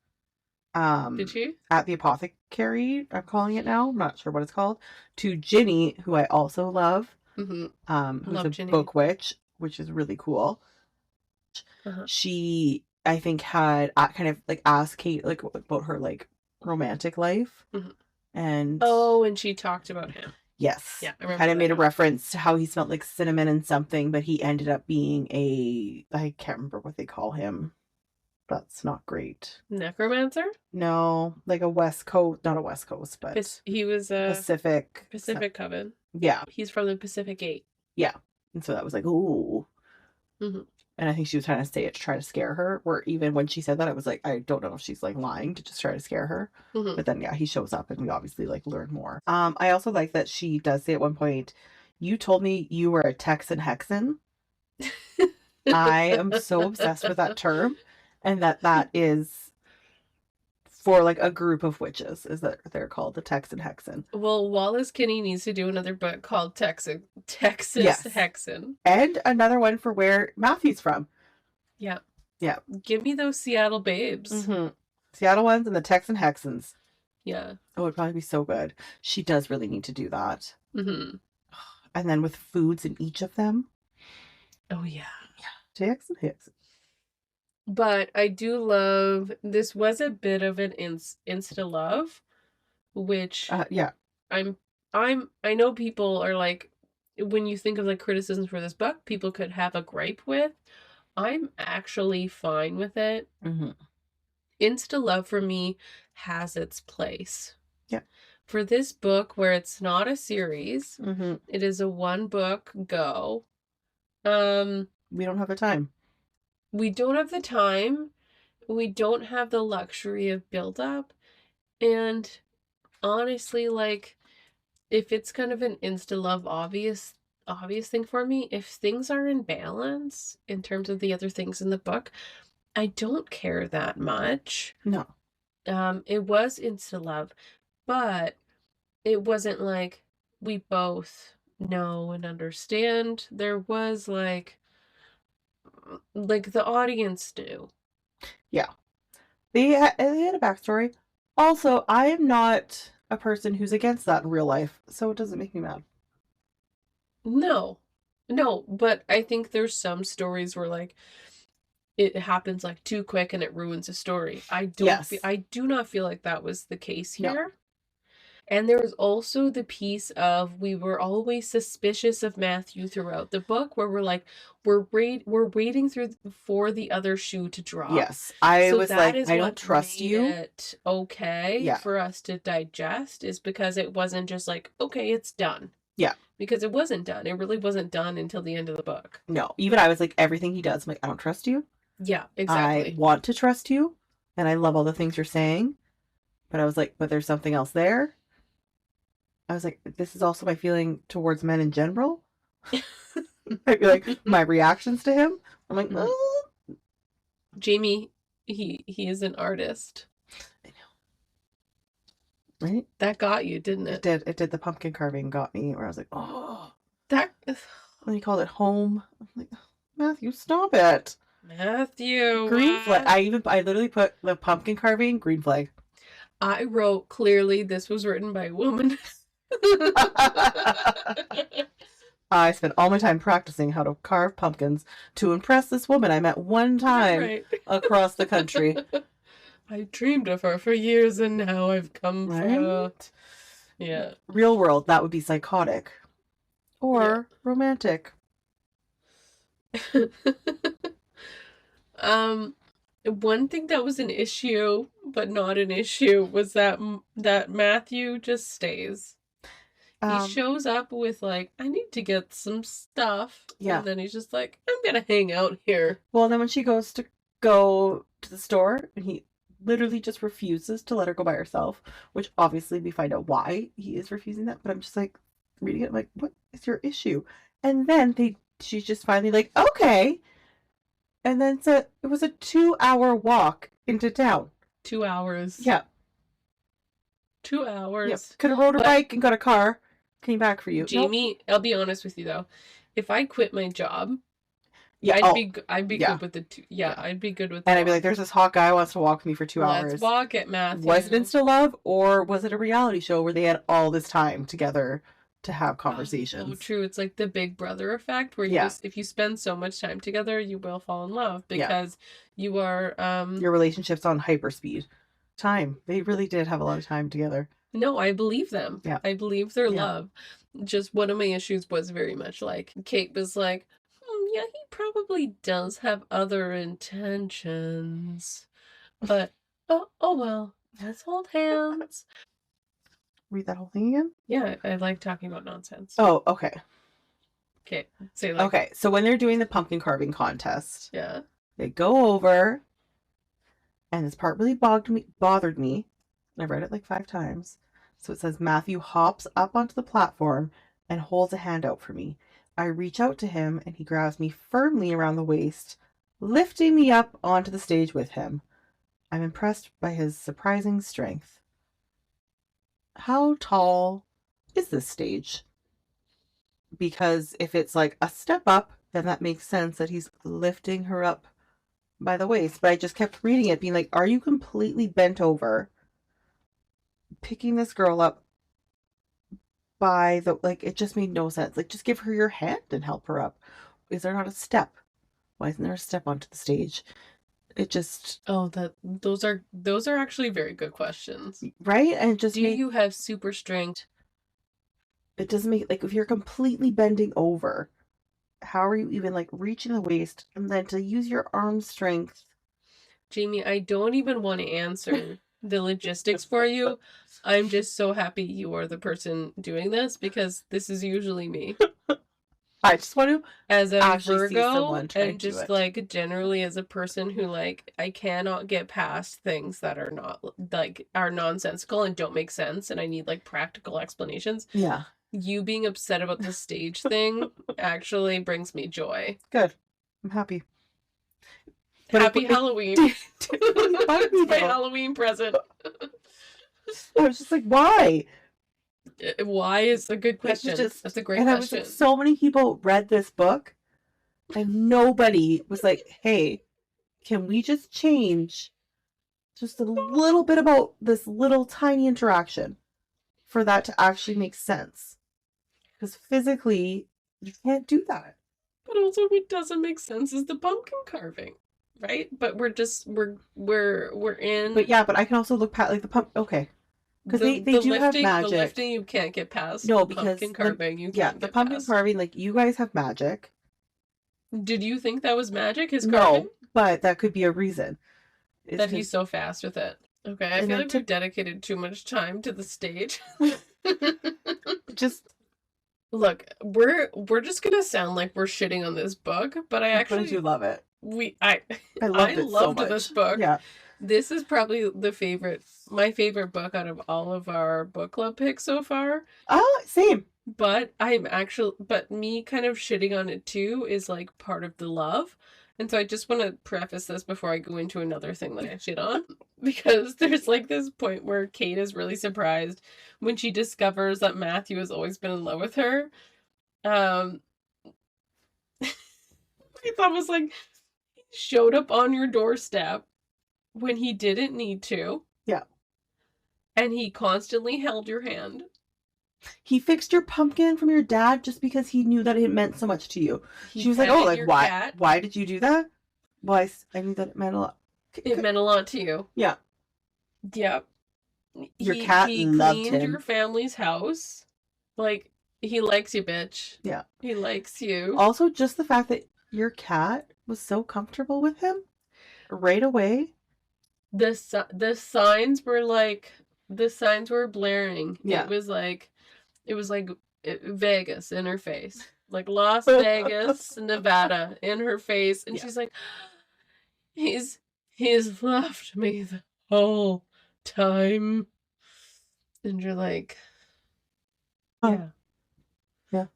Did she? At the apothecary, I'm calling it now. I'm not sure what it's called. To Ginny, who I also love. Mm-hmm. Who's a Ginny. Book witch, which is really cool. Uh-huh. She, I think, had kind of like asked Kate like about her like romantic life, and she talked about him. Yes, yeah, I remember. Kind of made a reference to how he smelled like cinnamon and something, but he ended up being I can't remember what they call him. That's not great. Necromancer? No, like not a West Coast, but he was a Pacific Coven. Yeah. He's from the Pacific Gate. Yeah. And so that was like, ooh. Mm-hmm. And I think she was trying to say it to try to scare her, where even when she said that, I was like, I don't know if she's like lying to just try to scare her. Mm-hmm. But then, yeah, he shows up and we obviously like learn more. I also like that she does say at one point, you told me you were a Texan Hexan. I am so obsessed with that term. And that is for like a group of witches, is that they're called the Texan Hexan. Well, Wallis Kinney needs to do another book called Texas Hexan. And another one for where Matthew's from. Yeah. Yeah. Give me those Seattle babes. Mm-hmm. Seattle ones and the Texan Hexans. Yeah. Oh, it'd probably be so good. She does really need to do that. Mm-hmm. And then with foods in each of them. Oh, yeah. Yeah. Texan Hexan. But I do love, this was a bit of an insta love, which yeah. I know people are like, when you think of like criticisms for this book, people could have a gripe with. I'm actually fine with it. Mm-hmm. Insta love for me has its place. Yeah. For this book where it's not a series, mm-hmm. It is a one book go. We don't have the time. We don't have the time. We don't have the luxury of build-up. And honestly, like, if it's kind of an insta-love obvious thing for me, if things are in balance in terms of the other things in the book, I don't care that much. No. It was insta-love, but it wasn't like we both know and understand. There was like the audience knew. Yeah. They had a backstory. Also, I am not a person who's against that in real life, so it doesn't make me mad. No, but I think there's some stories where like it happens like too quick and it ruins a story. I do not feel like that was the case here. And there was also the piece of we were always suspicious of Matthew throughout the book, where we're like, we're waiting for the other shoe to drop. Yes. I So was that like, is I what don't trust made you. it okay Yeah. for us to digest, is because it wasn't just like, okay, it's done. Yeah. Because it wasn't done. It really wasn't done until the end of the book. No. Even I was like, everything he does, I'm like, I don't trust you. Yeah, I exactly. want to trust you, and I love all the things you're saying, but I was like, but there's something else there. I was like, this is also my feeling towards men in general. I feel like my reactions to him. I'm like, oh. Jamie, he is an artist. I know. Right? That got you, didn't it? It did. The pumpkin carving got me, where I was like, oh. That. When he called it home, I'm like, Matthew, stop it. Matthew. Green flag. I literally put the pumpkin carving green flag. I wrote clearly this was written by a woman. I spent all my time practicing how to carve pumpkins to impress this woman I met one time across the country. I dreamed of her for years, and now I've come for her. Yeah. Real world, that would be psychotic. Or romantic. One thing that was an issue, but not an issue, was that Matthew just stays. He shows up with like, I need to get some stuff. Yeah. And then he's just like, I'm gonna hang out here. Well, then when she goes to the store, and he literally just refuses to let her go by herself, which obviously we find out why he is refusing that, but I'm just like reading it, I'm like, what is your issue? And then she's just finally like, okay. And then it was a 2-hour walk into town. 2 hours. Yeah. 2 hours. Yep. Could have rode a bike and got a car. Came back for you. Jamie, nope. I'll be honest with you though. If I quit my job, I'd be good with the two. Yeah, I'd be good with that. And I'd be like, there's this hot guy who wants to walk with me for 2 hours. Let's walk it, Matthew. Was it Insta Love, or was it a reality show where they had all this time together to have conversations? Oh, true. It's like the Big Brother effect, where if you spend so much time together, you will fall in love because you are your relationship's on hyperspeed. Time. They really did have a lot of time together. No, I believe them. Yeah. I believe their love. Just one of my issues was very much like Kate was like, yeah, he probably does have other intentions. But oh well, let's hold hands. Read that whole thing again? Yeah, I like talking about nonsense. Oh, okay. Okay. Say like, okay, so when they're doing the pumpkin carving contest, yeah, they go over, and this part really bothered me. I read it like 5 times. So it says, Matthew hops up onto the platform and holds a hand out for me. I reach out to him, and he grabs me firmly around the waist, lifting me up onto the stage with him. I'm impressed by his surprising strength. How tall is this stage? Because if it's like a step up, then that makes sense that he's lifting her up by the waist. But I just kept reading it, being like, are you completely bent over, picking this girl up by the, like, it just made no sense. Like, just give her your hand and help her up. Is there not a step? Why isn't there a step onto the stage? It just... those are actually very good questions. Right? And just do you have super strength? It doesn't make, like, if you're completely bending over, how are you even, like, reaching the waist, and then to use your arm strength? Jamie, I don't even want to answer the logistics for you. I'm just so happy you are the person doing this, because this is usually me. I just want to as a Virgo, and just like generally as a person who like I cannot get past things that are not like are nonsensical and don't make sense, and I need like practical explanations. Yeah. You being upset about the stage thing actually brings me joy. Good. I'm happy. Happy Halloween. It's my Halloween present. I was just like, why? Why is a good question. That's a great question. Like, so many people read this book, and nobody was like, hey, can we just change just a little bit about this little tiny interaction for that to actually make sense? Because physically, you can't do that. But also what doesn't make sense is the pumpkin carving, right? But we're in... But yeah, but I can also look past, like, the pump... Okay. Because they do have magic. The lifting you can't get past. No, the because pumpkin carving you yeah, can't the get pumpkin past. carving, like, you guys have magic. Did you think that was magic, his carving? No, but that could be a reason. That he's so fast with it. Okay, I feel like we've dedicated too much time to the stage. Just look, we're just gonna sound like we're shitting on this book, but I actually do love it. I loved this book. Yeah. This is probably my favorite book out of all of our book club picks so far. Same. But me kind of shitting on it too is like part of the love. And so I just want to preface this before I go into another thing that I shit on. Because there's like this point where Kate is really surprised when she discovers that Matthew has always been in love with her. I thought was like, he showed up on your doorstep when he didn't need to. Yeah. And he constantly held your hand. He fixed your pumpkin from your dad just because he knew that it meant so much to you. She was like, "Oh, like why? Cat. Why did you do that?" Well, I knew that it meant a lot. It meant a lot to you. Yeah. Yep. Your cat loved him. He cleaned your family's house. Like, he likes you, bitch. Yeah. He likes you. Also, just the fact that your cat was so comfortable with him right away. The signs were blaring. Yeah. It was like Vegas in her face. Like Las Vegas, Nevada in her face. And she's like, he's loved me the whole time. And you're like, yeah. Yeah.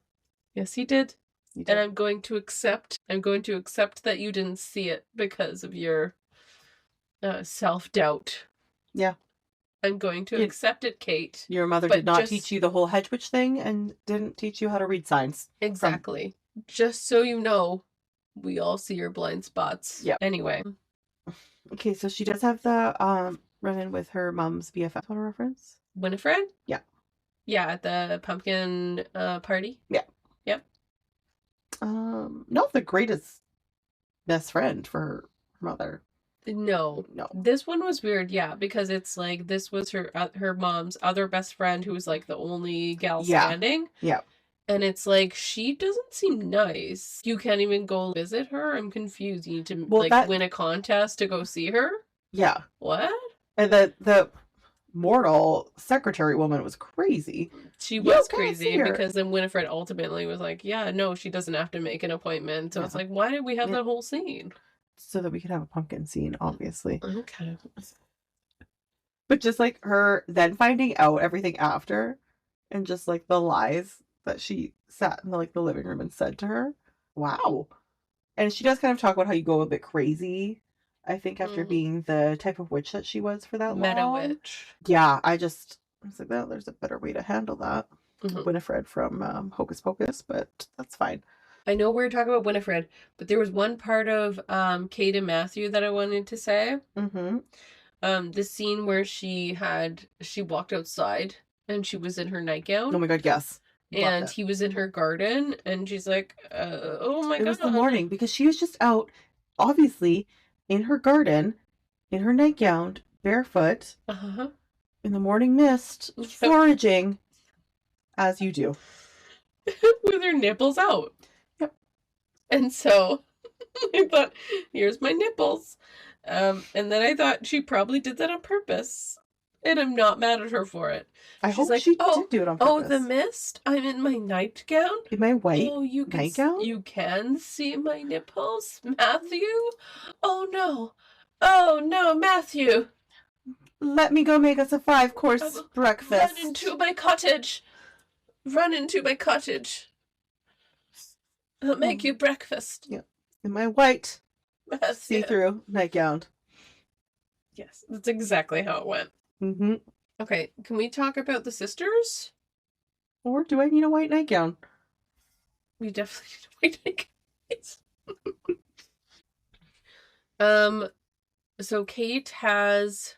Yes, he did. And I'm going to accept that you didn't see it because of your self-doubt. Yeah. I'm going to accept it, Kate. Your mother did not teach you the whole hedge witch thing and didn't teach you how to read signs. Exactly. Just so you know, we all see your blind spots. Yeah. Anyway. Okay, so she does have the run-in with her mom's BFF on a reference. Winifred? Yeah. Yeah, at the pumpkin party. Yeah. Yep. Not the greatest best friend for her mother. No. This one was weird, yeah, because it's like this was her mom's other best friend who was like the only gal standing. Yeah. And it's like, she doesn't seem nice. You can't even go visit her? I'm confused. You need to win a contest to go see her? Yeah. What? And the mortal secretary woman was crazy. She was crazy because then Winifred ultimately was like, yeah, no, she doesn't have to make an appointment. So it's like, why did we have that whole scene? So that we could have a pumpkin scene, obviously. Okay. But just like her then finding out everything after and just like the lies that she sat in the living room and said to her. Wow. And she does kind of talk about how you go a bit crazy, I think, after being the type of witch that she was for that Meta long. witch. Yeah, I was like, well, there's a better way to handle that. Winifred from Hocus Pocus, but that's fine. I know we're talking about Winifred, but there was one part of Kate and Matthew that I wanted to say. The scene where she walked outside and she was in her nightgown. Oh my god, yes. And he was in her garden and she's like, oh my god. It was the morning because she was just out, obviously, in her garden, in her nightgown, barefoot, in the morning mist, foraging, as you do. With her nipples out. Yep. And so I thought, here's my nipples. And then I thought she probably did that on purpose. And I'm not mad at her for it. She's hope like, she did do it on purpose. Oh, the mist? I'm in my nightgown? In my white nightgown? You can see my nipples, Matthew? Oh, no. Oh, no, Matthew. Let me go make us a 5-course breakfast. Run into my cottage. I'll make you breakfast. Yeah. In my white see-through nightgown. Yes, that's exactly how it went. Okay, can we talk about the sisters? Or do I need a white nightgown? We definitely need a white nightgown. So Kate has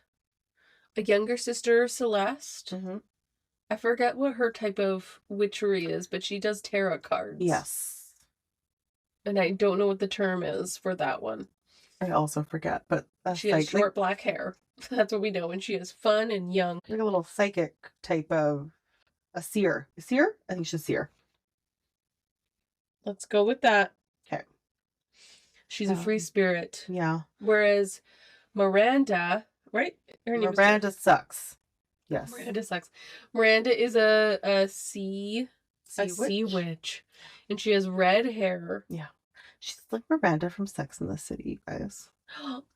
a younger sister, Celeste. I forget what her type of witchery is, but she does tarot cards. Yes. And I don't know what the term is for that one. I also forget, but she has short black hair. That's what we know. And she is fun and young. Like a little psychic type of a seer. A seer? I think she's a seer. Let's go with that. Okay. She's a free spirit. Yeah. Whereas Miranda, right? Her name Miranda sucks. Yes. Miranda sucks. Miranda is a sea witch. And she has red hair. Yeah. She's like Miranda from Sex and the City, guys.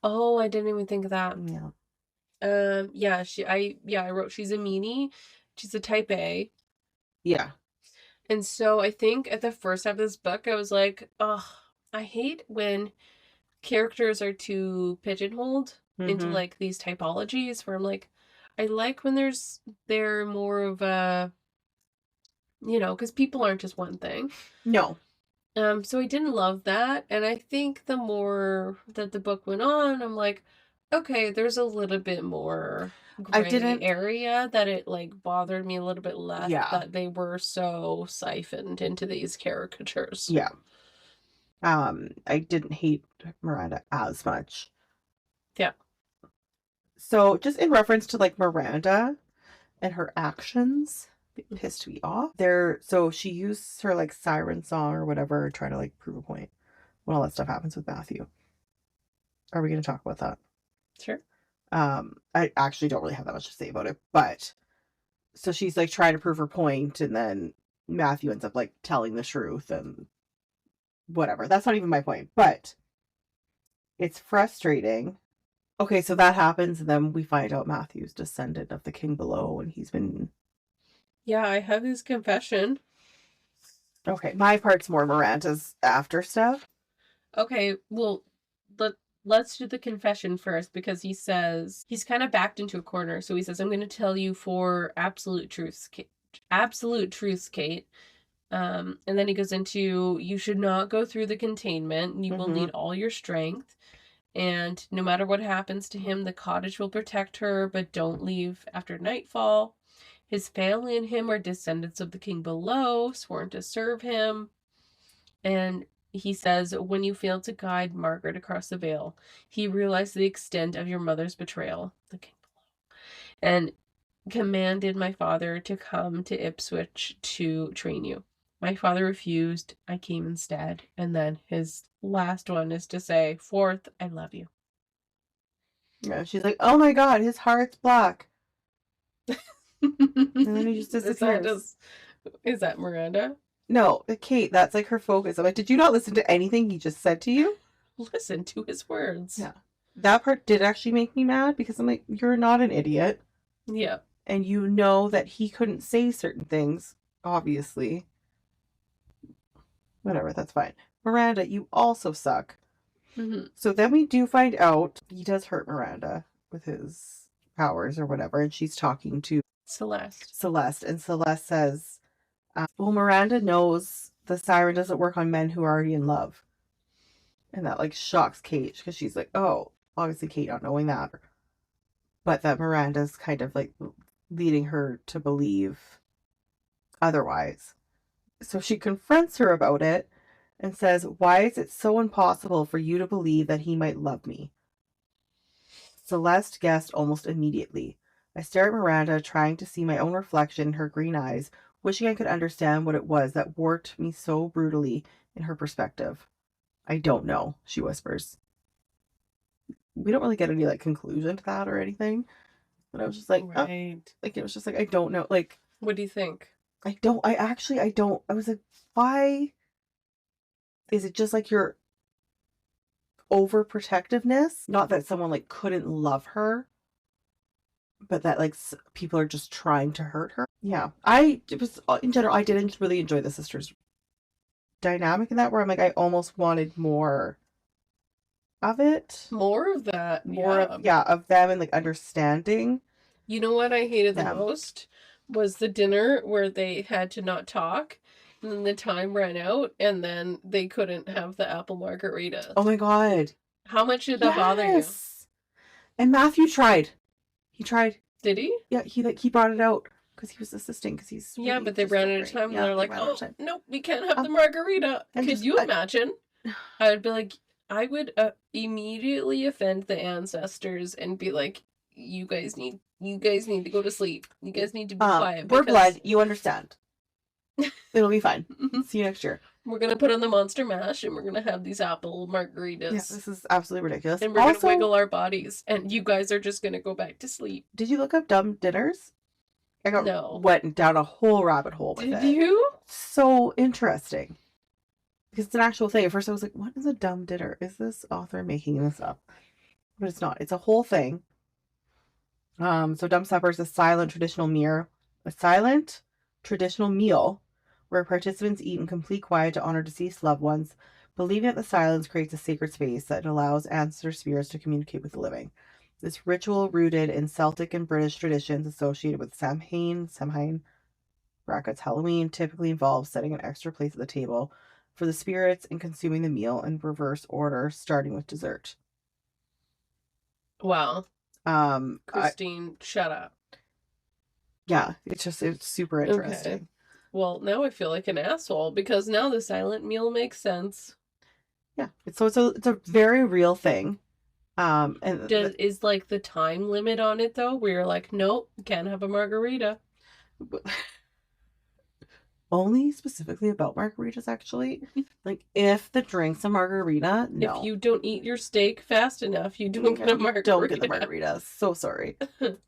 Oh, I didn't even think of that. Yeah. I wrote she's a meanie. She's a type A. Yeah. And so I think at the first half of this book, I was like, oh, I hate when characters are too pigeonholed into like these typologies where I'm like, I like when they're more of a, you know, because people aren't just one thing. No. So I didn't love that. And I think the more that the book went on, I'm like, okay, there's a little bit more gray area that it like bothered me a little bit less that they were so siphoned into these caricatures. Yeah. I didn't hate Miranda as much. Yeah. So just in reference to like Miranda and her actions, it pissed me off. So she used her like siren song or whatever, trying to like prove a point when all that stuff happens with Matthew. Are we going to talk about that? Sure. I actually don't really have that much to say about it, but so she's like trying to prove her point, and then Matthew ends up like telling the truth and whatever. That's not even my point, but it's frustrating. Okay, so that happens, and then we find out Matthew's descendant of the king below, and he's been... Yeah, I have his confession. Okay, my part's more Miranda's after stuff. Okay, well, let's do the confession first, because he says he's kind of backed into a corner. So he says, I'm going to tell you for absolute truths, Kate. And then he goes into, you should not go through the containment. You will need all your strength. And no matter what happens to him, the cottage will protect her, but don't leave after nightfall. His family and him are descendants of the king below, sworn to serve him. And he says, when you failed to guide Margaret across the veil, he realized the extent of your mother's betrayal, the king below, and commanded my father to come to Ipswich to train you. My father refused. I came instead. And then his last one is to say, fourth, I love you. Yeah, she's like, oh my god, his heart's black. And then he just disappears. Is that Miranda? No, Kate, that's like her focus. I'm like, did you not listen to anything he just said to you? Listen to his words. Yeah. That part did actually make me mad, because I'm like, you're not an idiot. Yeah. And you know that he couldn't say certain things, obviously. Whatever, that's fine. Miranda, you also suck. So then we do find out he does hurt Miranda with his powers or whatever, and she's talking to Celeste, and Celeste says, well, Miranda knows the siren doesn't work on men who are already in love. And that like shocks Kate, because she's like, oh, obviously Kate not knowing that. But that Miranda's kind of like leading her to believe otherwise. So she confronts her about it and says, why is it so impossible for you to believe that he might love me? Celeste guessed almost immediately. I stare at Miranda, trying to see my own reflection in her green eyes, wishing I could understand what it was that warped me so brutally in her perspective. I don't know, she whispers. We don't really get any like conclusion to that or anything. But I was just like, right. Like it was just like, I don't know. Like, what do you think? I don't. I was like, why? Is it just like your overprotectiveness? Not that someone like couldn't love her, but that like people are just trying to hurt her. Yeah, in general, I didn't really enjoy the sisters' dynamic in that, where I'm like, I almost wanted more of it. More of that. Of them and like understanding. You know what I hated the most? Was the dinner where they had to not talk, and then the time ran out, and then they couldn't have the apple margarita. Oh my god. How much did that bother you? And Matthew tried. He tried. Did he? Yeah, he brought it out because he was assisting, because he's... Yeah, but they ran out of time, and they're like, oh, nope, we can't have the margarita. Could you imagine? I would be like, I would immediately offend the ancestors and be like, you guys need to go to sleep. You guys need to be quiet. We're blood. You understand. It'll be fine. See you next year. We're gonna put on the Monster Mash and we're gonna have these apple margaritas. Yeah, this is absolutely ridiculous. And we're gonna wiggle our bodies, and you guys are just gonna go back to sleep. Did you look up dumb dinners? I went down a whole rabbit hole with it. Did you? So interesting. Because it's an actual thing. At first I was like, what is a dumb dinner? Is this author making this up? But it's not. It's a whole thing. So dumb supper is a silent traditional meal where participants eat in complete quiet to honor deceased loved ones, believing that the silence creates a sacred space that allows ancestor spirits to communicate with the living. This ritual, rooted in Celtic and British traditions associated with Samhain brackets Halloween, typically involves setting an extra place at the table for the spirits and consuming the meal in reverse order, starting with dessert. Wow. Christine, shut up. Yeah, it's super interesting. Okay. Well, now I feel like an asshole because now the silent meal makes sense. Yeah, it's a very real thing. And is like the time limit on it though, where you're like, nope, can't have a margarita. Only specifically about margaritas, actually. Like, if the drink's a margarita, no. If you don't eat your steak fast enough, you don't get a margarita. Don't get the margarita. So sorry.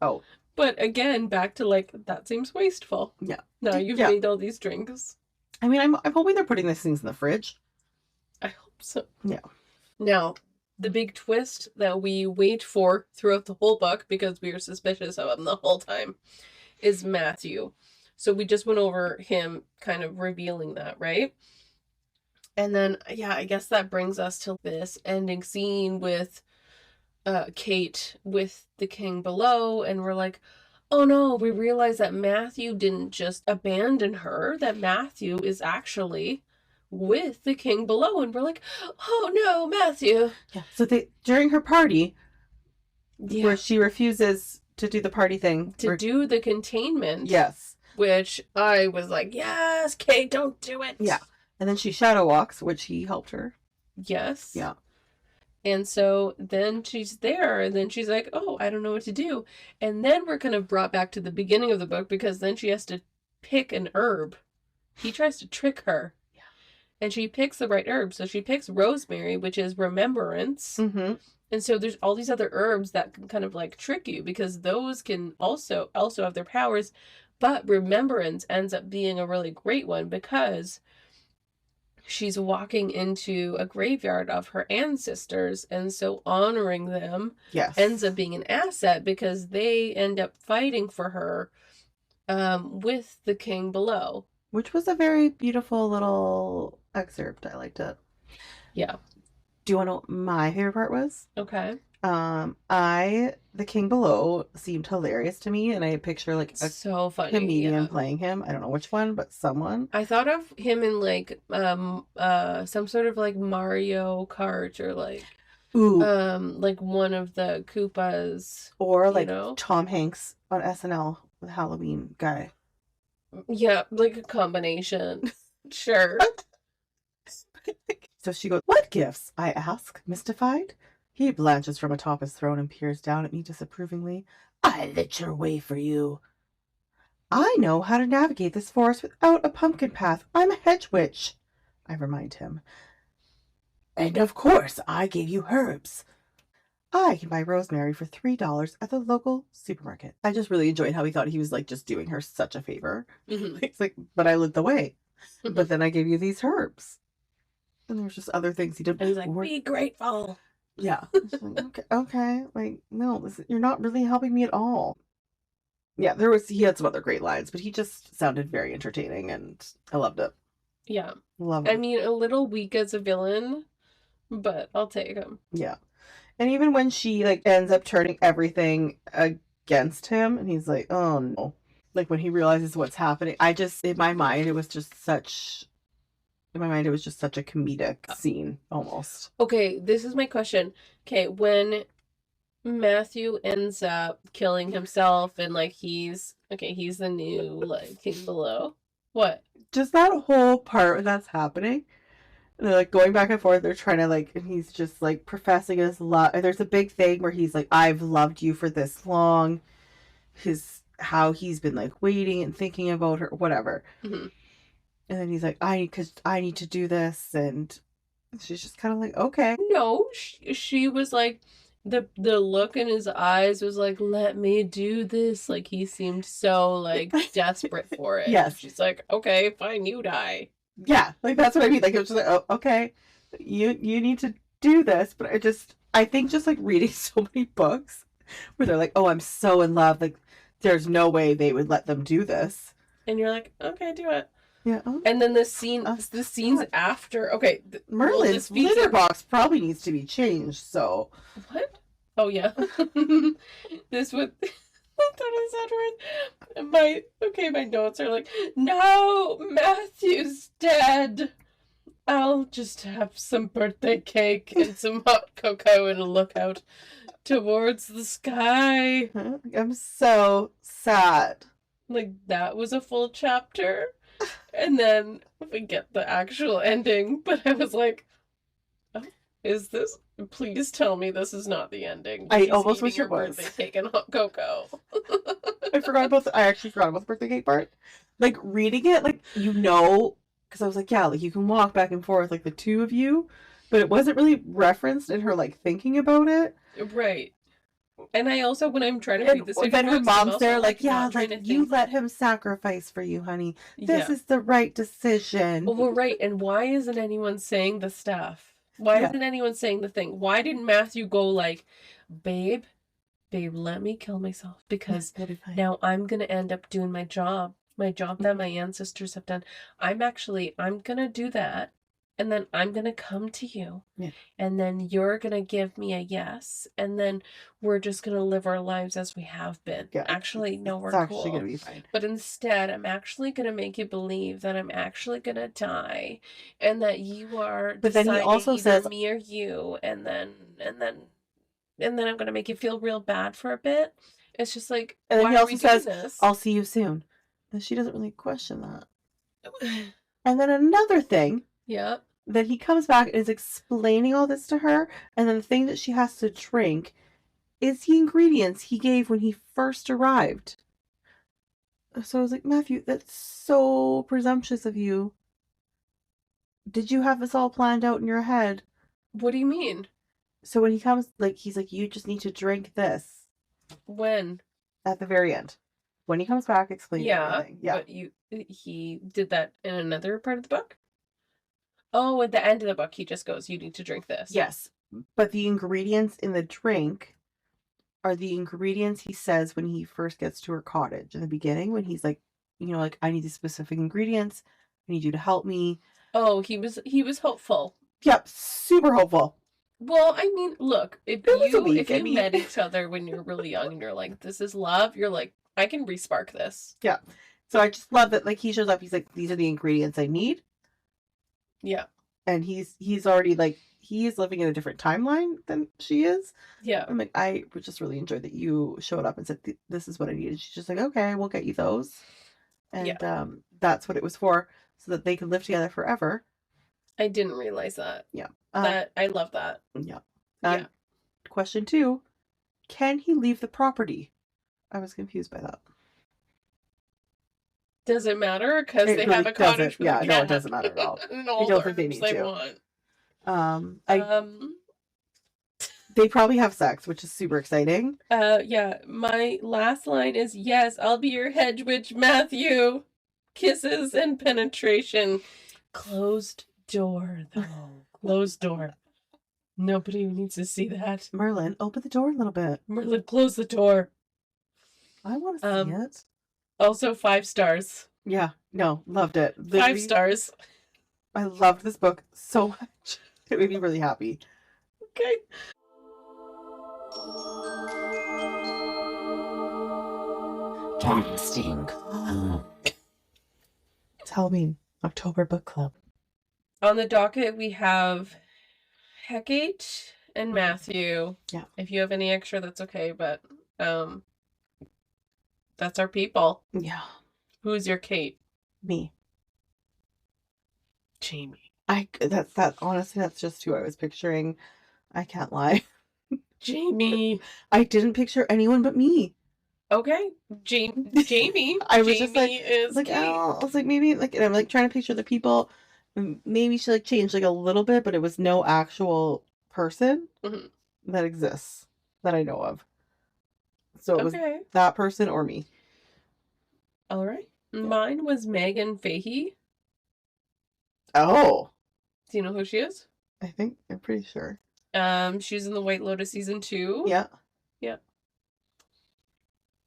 Oh. But again, back to like, that seems wasteful. Yeah. Now you've made all these drinks. I mean, I'm hoping they're putting these things in the fridge. I hope so. Yeah. Now, the big twist that we wait for throughout the whole book, because we are suspicious of him the whole time, is Matthew. So we just went over him kind of revealing that, right? And then, yeah, I guess that brings us to this ending scene with Kate with the king below, and we're like, oh no, we realize that Matthew didn't just abandon her, that Matthew is actually with the king below, and we're like, oh no, Matthew. Yeah. So during her party, where she refuses to do the party thing. Do the containment. Yes. Which I was like, yes, Kate, don't do it. Yeah. And then she shadow walks, which he helped her. Yes. Yeah. And so then she's there, and then she's like, oh, I don't know what to do. And then we're kind of brought back to the beginning of the book, because then she has to pick an herb. He tries to trick her. Yeah. And she picks the right herb. So she picks rosemary, which is remembrance. Mm-hmm. And so there's all these other herbs that can kind of like trick you, because those can also have their powers. But remembrance ends up being a really great one, because she's walking into a graveyard of her ancestors, and so honoring them ends up being an asset, because they end up fighting for her with the king below. Which was a very beautiful little excerpt. I liked it. Yeah. Do you want to know what my favorite part was? Okay. The king below seemed hilarious to me, and I picture like a so funny comedian playing him. I don't know which one, but someone. I thought of him in like some sort of like Mario Kart, or like like one of the Koopas, or like Tom Hanks on SNL with Halloween guy. Yeah, like a combination. Sure. So she goes, "What gifts?" I ask, mystified. He blanches from atop his throne and peers down at me disapprovingly. "I lit your way for you." "I know how to navigate this forest without a pumpkin path. I'm a hedge witch," I remind him. "And of course, I gave you herbs. I can buy rosemary for $3 at the local supermarket." I just really enjoyed how he thought he was like just doing her such a favor. Mm-hmm. It's like, but I lit the way. But then I gave you these herbs. And there's just other things he did. And he's like, be grateful. Yeah. Like, okay. Like, no, you're not really helping me at all. Yeah, he had some other great lines, but he just sounded very entertaining, and I loved it. Yeah. Love it. I mean, a little weak as a villain, but I'll take him. Yeah. And even when she like ends up turning everything against him, and he's like, oh no. Like when he realizes what's happening, in my mind, it was just such a comedic scene, almost. Okay, this is my question. Okay, when Matthew ends up killing himself, and like he's the new like king below. What? Just that whole part when that's happening. And they're like going back and forth. They're trying to like, and he's just like professing his love. And there's a big thing where he's like, I've loved you for this long. How he's been like waiting and thinking about her, whatever. Mm-hmm. And then he's like, because I need to do this. And she's just kind of like, okay. No, she was like, the look in his eyes was like, let me do this. Like he seemed so like desperate for it. Yes. She's like, okay, fine, you die. Yeah, like that's what I mean. Like it was just like, oh, okay, you need to do this. But I think just like reading so many books where they're like, oh, I'm so in love. Like there's no way they would let them do this. And you're like, okay, do it. Yeah. And then the scenes God. after. Okay, Merlin's litter box probably needs to be changed. So what? Oh yeah, this would. I thought I said words. My notes are like, no, Matthew's dead. I'll just have some birthday cake and some hot cocoa and look out towards the sky. I'm so sad. Like that was a full chapter. And then we get the actual ending, but I was like, oh, is this? Please tell me this is not the ending. I almost wish it was. Birthday cake and hot cocoa. I actually forgot about the birthday cake part. Like reading it, like because I was like, yeah, like you can walk back and forth, like the two of you, but it wasn't really referenced in her like thinking about it. Right. And I also, when I'm trying to read this, then her mom's there, like, yeah, like you let him sacrifice for you, honey. This is the right decision. Well, right. And why isn't anyone saying the stuff? Why isn't anyone saying the thing? Why didn't Matthew go like, babe, let me kill myself because now I'm going to end up doing my job that my ancestors have done. I'm going to do that. And then I'm going to come to you. Yeah. And then you're going to give me a yes. And then we're just going to live our lives as we have been. Yeah. Actually, no, we're cool. It's actually going to be fine. But instead, I'm actually going to make you believe that I'm actually going to die. And that you are but then he also says me or you. And then I'm going to make you feel real bad for a bit. It's just like, and then why he also says, this? I'll see you soon. And she doesn't really question that. And then another thing. Yeah. Then he comes back and is explaining all this to her, and then the thing that she has to drink is the ingredients he gave when he first arrived. So I was like, Matthew, that's so presumptuous of you. Did you have this all planned out in your head? What do you mean? So when he comes, like, he's like, you just need to drink this. When? At the very end. When he comes back, explaining everything. Yeah. But he did that in another part of the book? Oh, at the end of the book, he just goes, you need to drink this. Yes. But the ingredients in the drink are the ingredients he says when he first gets to her cottage in the beginning, when he's like, like, I need the specific ingredients. I need you to help me. Oh, he was hopeful. Yep. Super hopeful. Well, I mean, look, if you met each other when you're really young and you're like, this is love, you're like, I can respark this. Yeah. So I just love that, like, he shows up, he's like, these are the ingredients I need. Yeah. And he's already like, he is living in a different timeline than she is. Yeah. I'm like, I would just really enjoy that you showed up and said, this is what I needed. She's just like, okay, we'll get you those. And that's what it was for, so that they could live together forever. I didn't realize that. Yeah. I love that. Yeah. Question 2, can he leave the property? I was confused by that. Does it matter? Because they have a cottage. Yeah, no, it doesn't matter at all. I don't think they need to. They probably have sex, which is super exciting. Yeah. My last line is, yes, I'll be your hedge witch, Matthew. Kisses and penetration. Closed door, though. Closed door. Nobody needs to see that. Merlin, open the door a little bit. Merlin, close the door. I want to see it. Also 5 stars. Yeah, no, loved it. Literally, 5 stars. I loved this book so much. It made me really happy. Okay. Casting. Halloween, October book club. On the docket, we have Hecate and Matthew. Yeah. If you have any extra, that's okay, but that's our people. Yeah. Who's your Kate? Me. Jamie. Honestly, that's just who I was picturing. I can't lie. Jamie. I didn't picture anyone but me. Okay. Jamie. I was just Jamie is like, Kate. oh, I was like, maybe, like, and I'm like trying to picture the people. Maybe she like changed like a little bit, but it was no actual person Mhm. that exists that I know of. So it was Okay. that person or me. All right. Mine was Megan Fahey. Oh, Do you know who she is? I'm pretty sure. She's in the White Lotus season 2. Yeah. Yeah.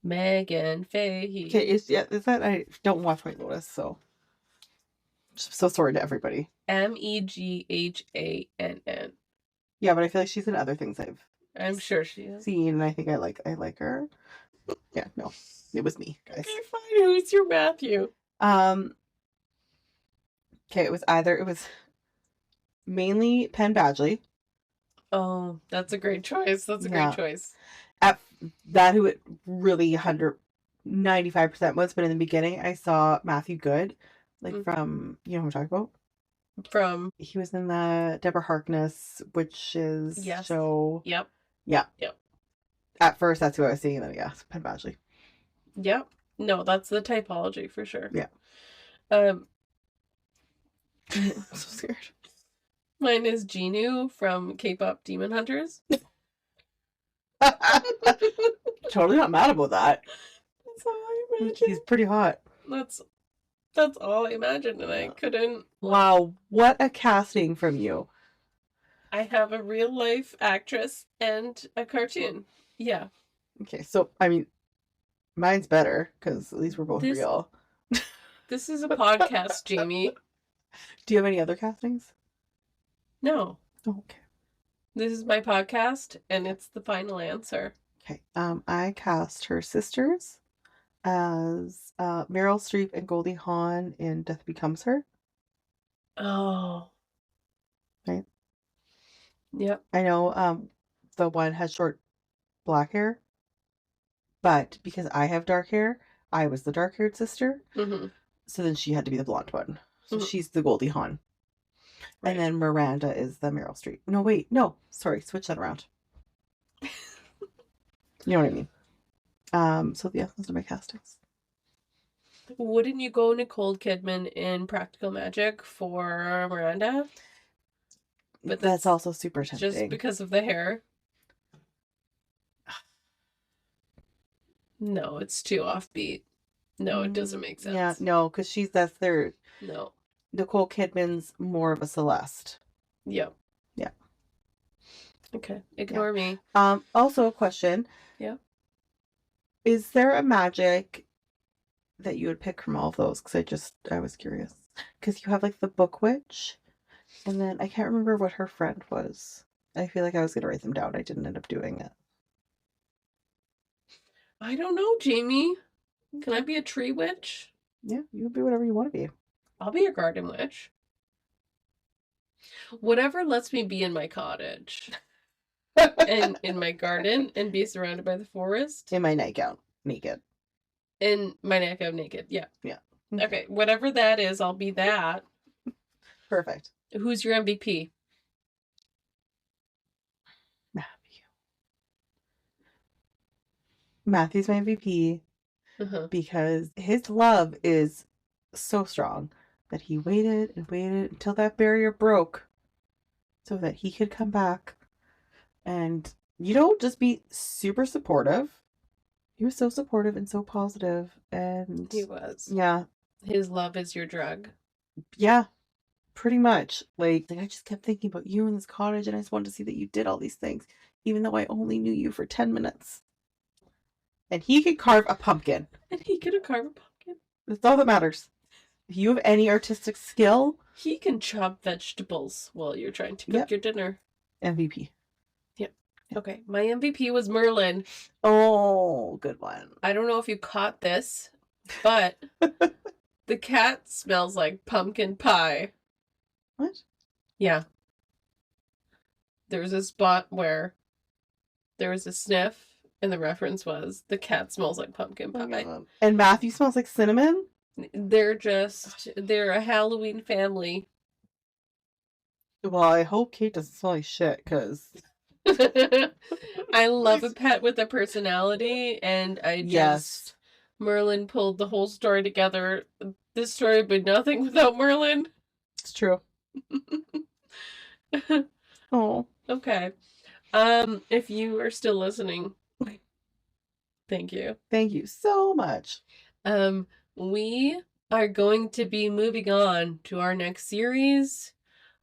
Megan Fahey. Okay. Is that I don't watch White Lotus, so sorry to everybody. Meghann. Yeah, but I feel like she's in other things I've I'm sure she is. seen, and I think I like her. Yeah, no, it was me, guys. Okay, fine. Who's your Matthew? Okay, it was mainly Penn Badgley. Oh, that's a great choice. That's a great choice. At that, who it really 195% was, but in the beginning, I saw Matthew Good, like from, you know who I'm talking about? From He was in the Deborah Harkness Witches show. Yep. Yeah. Yep. At first, that's who I was seeing, and then Penn Badgley. Yep. No, that's the typology for sure. Yeah. I'm so scared. Mine is Genu from K-pop Demon Hunters. Totally not mad about that. That's all I imagined. He's pretty hot. That's all I imagined, and I couldn't. Wow, what a casting from you. I have a real life actress and a cartoon. Yeah. Okay, so I mean, mine's better because at least we're both real. This is a podcast, Jamie. Do you have any other castings? No. Oh, okay. This is my podcast, and it's the final answer. Okay. I cast her sisters as Meryl Streep and Goldie Hawn in Death Becomes Her. Oh. Right. Yep. I know the one has short black hair, but because I have dark hair, I was the dark-haired sister. Mm-hmm. So then she had to be the blonde one. So she's the Goldie Hawn. Right. And then Miranda is the Meryl Streep. No, wait. No. Sorry. Switch that around. You know what I mean? So yeah, those are my castings. Wouldn't you go Nicole Kidman in Practical Magic for Miranda? But that's also super tempting. Just because of the hair? No, it's too offbeat. No, it doesn't make sense. Yeah, no, because that's their... No. Nicole Kidman's more of a Celeste. Yep. Yeah. Okay. Ignore me. Also a question. Yeah. Is there a magic that you would pick from all of those? Because I was curious. Because you have like the Book Witch, and then I can't remember what her friend was. I feel like I was going to write them down. I didn't end up doing it. I don't know, Jamie. Can I be a tree witch? Yeah, you can be whatever you want to be. I'll be a garden witch. Whatever lets me be in my cottage. And in my garden and be surrounded by the forest. In my nightgown, naked. In my nightgown, naked. Yeah. Yeah. Okay, whatever that is, I'll be that. Perfect. Who's your MVP? Matthew's my MVP because his love is so strong that he waited and waited until that barrier broke so that he could come back and, just be super supportive. He was so supportive and so positive, and he was. Yeah. His love is your drug. Yeah, pretty much. Like I just kept thinking about you in this cottage, and I just wanted to see that you did all these things, even though I only knew you for 10 minutes. And he could carve a pumpkin. And he could carve a pumpkin. That's all that matters. If you have any artistic skill, he can chop vegetables while you're trying to cook your dinner. MVP. Yep. Okay, my MVP was Merlin. Oh, good one. I don't know if you caught this, but the cat smells like pumpkin pie. What? Yeah. There was a spot where there was a sniff, and the reference was the cat smells like pumpkin pie. And Matthew smells like cinnamon? They're a Halloween family. Well, I hope Kate doesn't smell like shit, because I love a pet with a personality, and yes, Merlin pulled the whole story together. This story would be nothing without Merlin. it's true. Oh, Okay. If you are still listening, thank you. thank you so much. We are going to be moving on to our next series.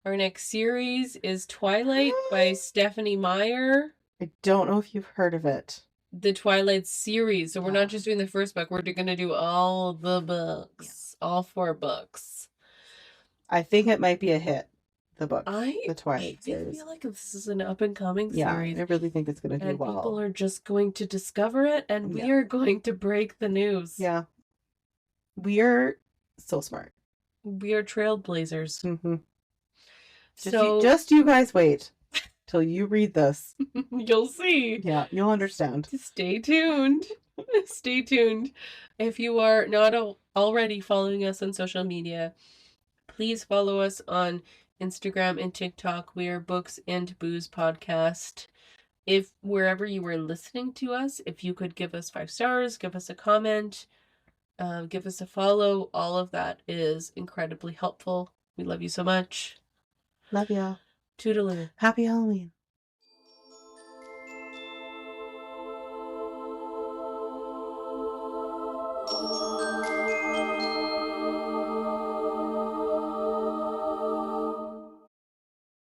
Our next series is Twilight by Stephanie Meyer. I don't know if you've heard of it. The Twilight series. So we're not just doing the first book. We're going to do all the books. Yeah. All 4 books. I think it might be a hit. The book. The Twilight series. I feel like this is an up-and-coming series. Yeah, I really think it's going to do well. And people are just going to discover it, and we are going to break the news. Yeah. We are so smart. We are trailblazers. Mm-hmm. Just you guys wait till you read this. You'll see. Yeah, you'll understand. Stay tuned. Stay tuned. If you are not already following us on social media, please follow us on Instagram and TikTok. We are Books and Booze Podcast. If wherever you are listening to us, if you could give us 5 stars, give us a comment, give us a follow, all of that is incredibly helpful. We love you so much. Love ya. Toodaloo. Happy Halloween.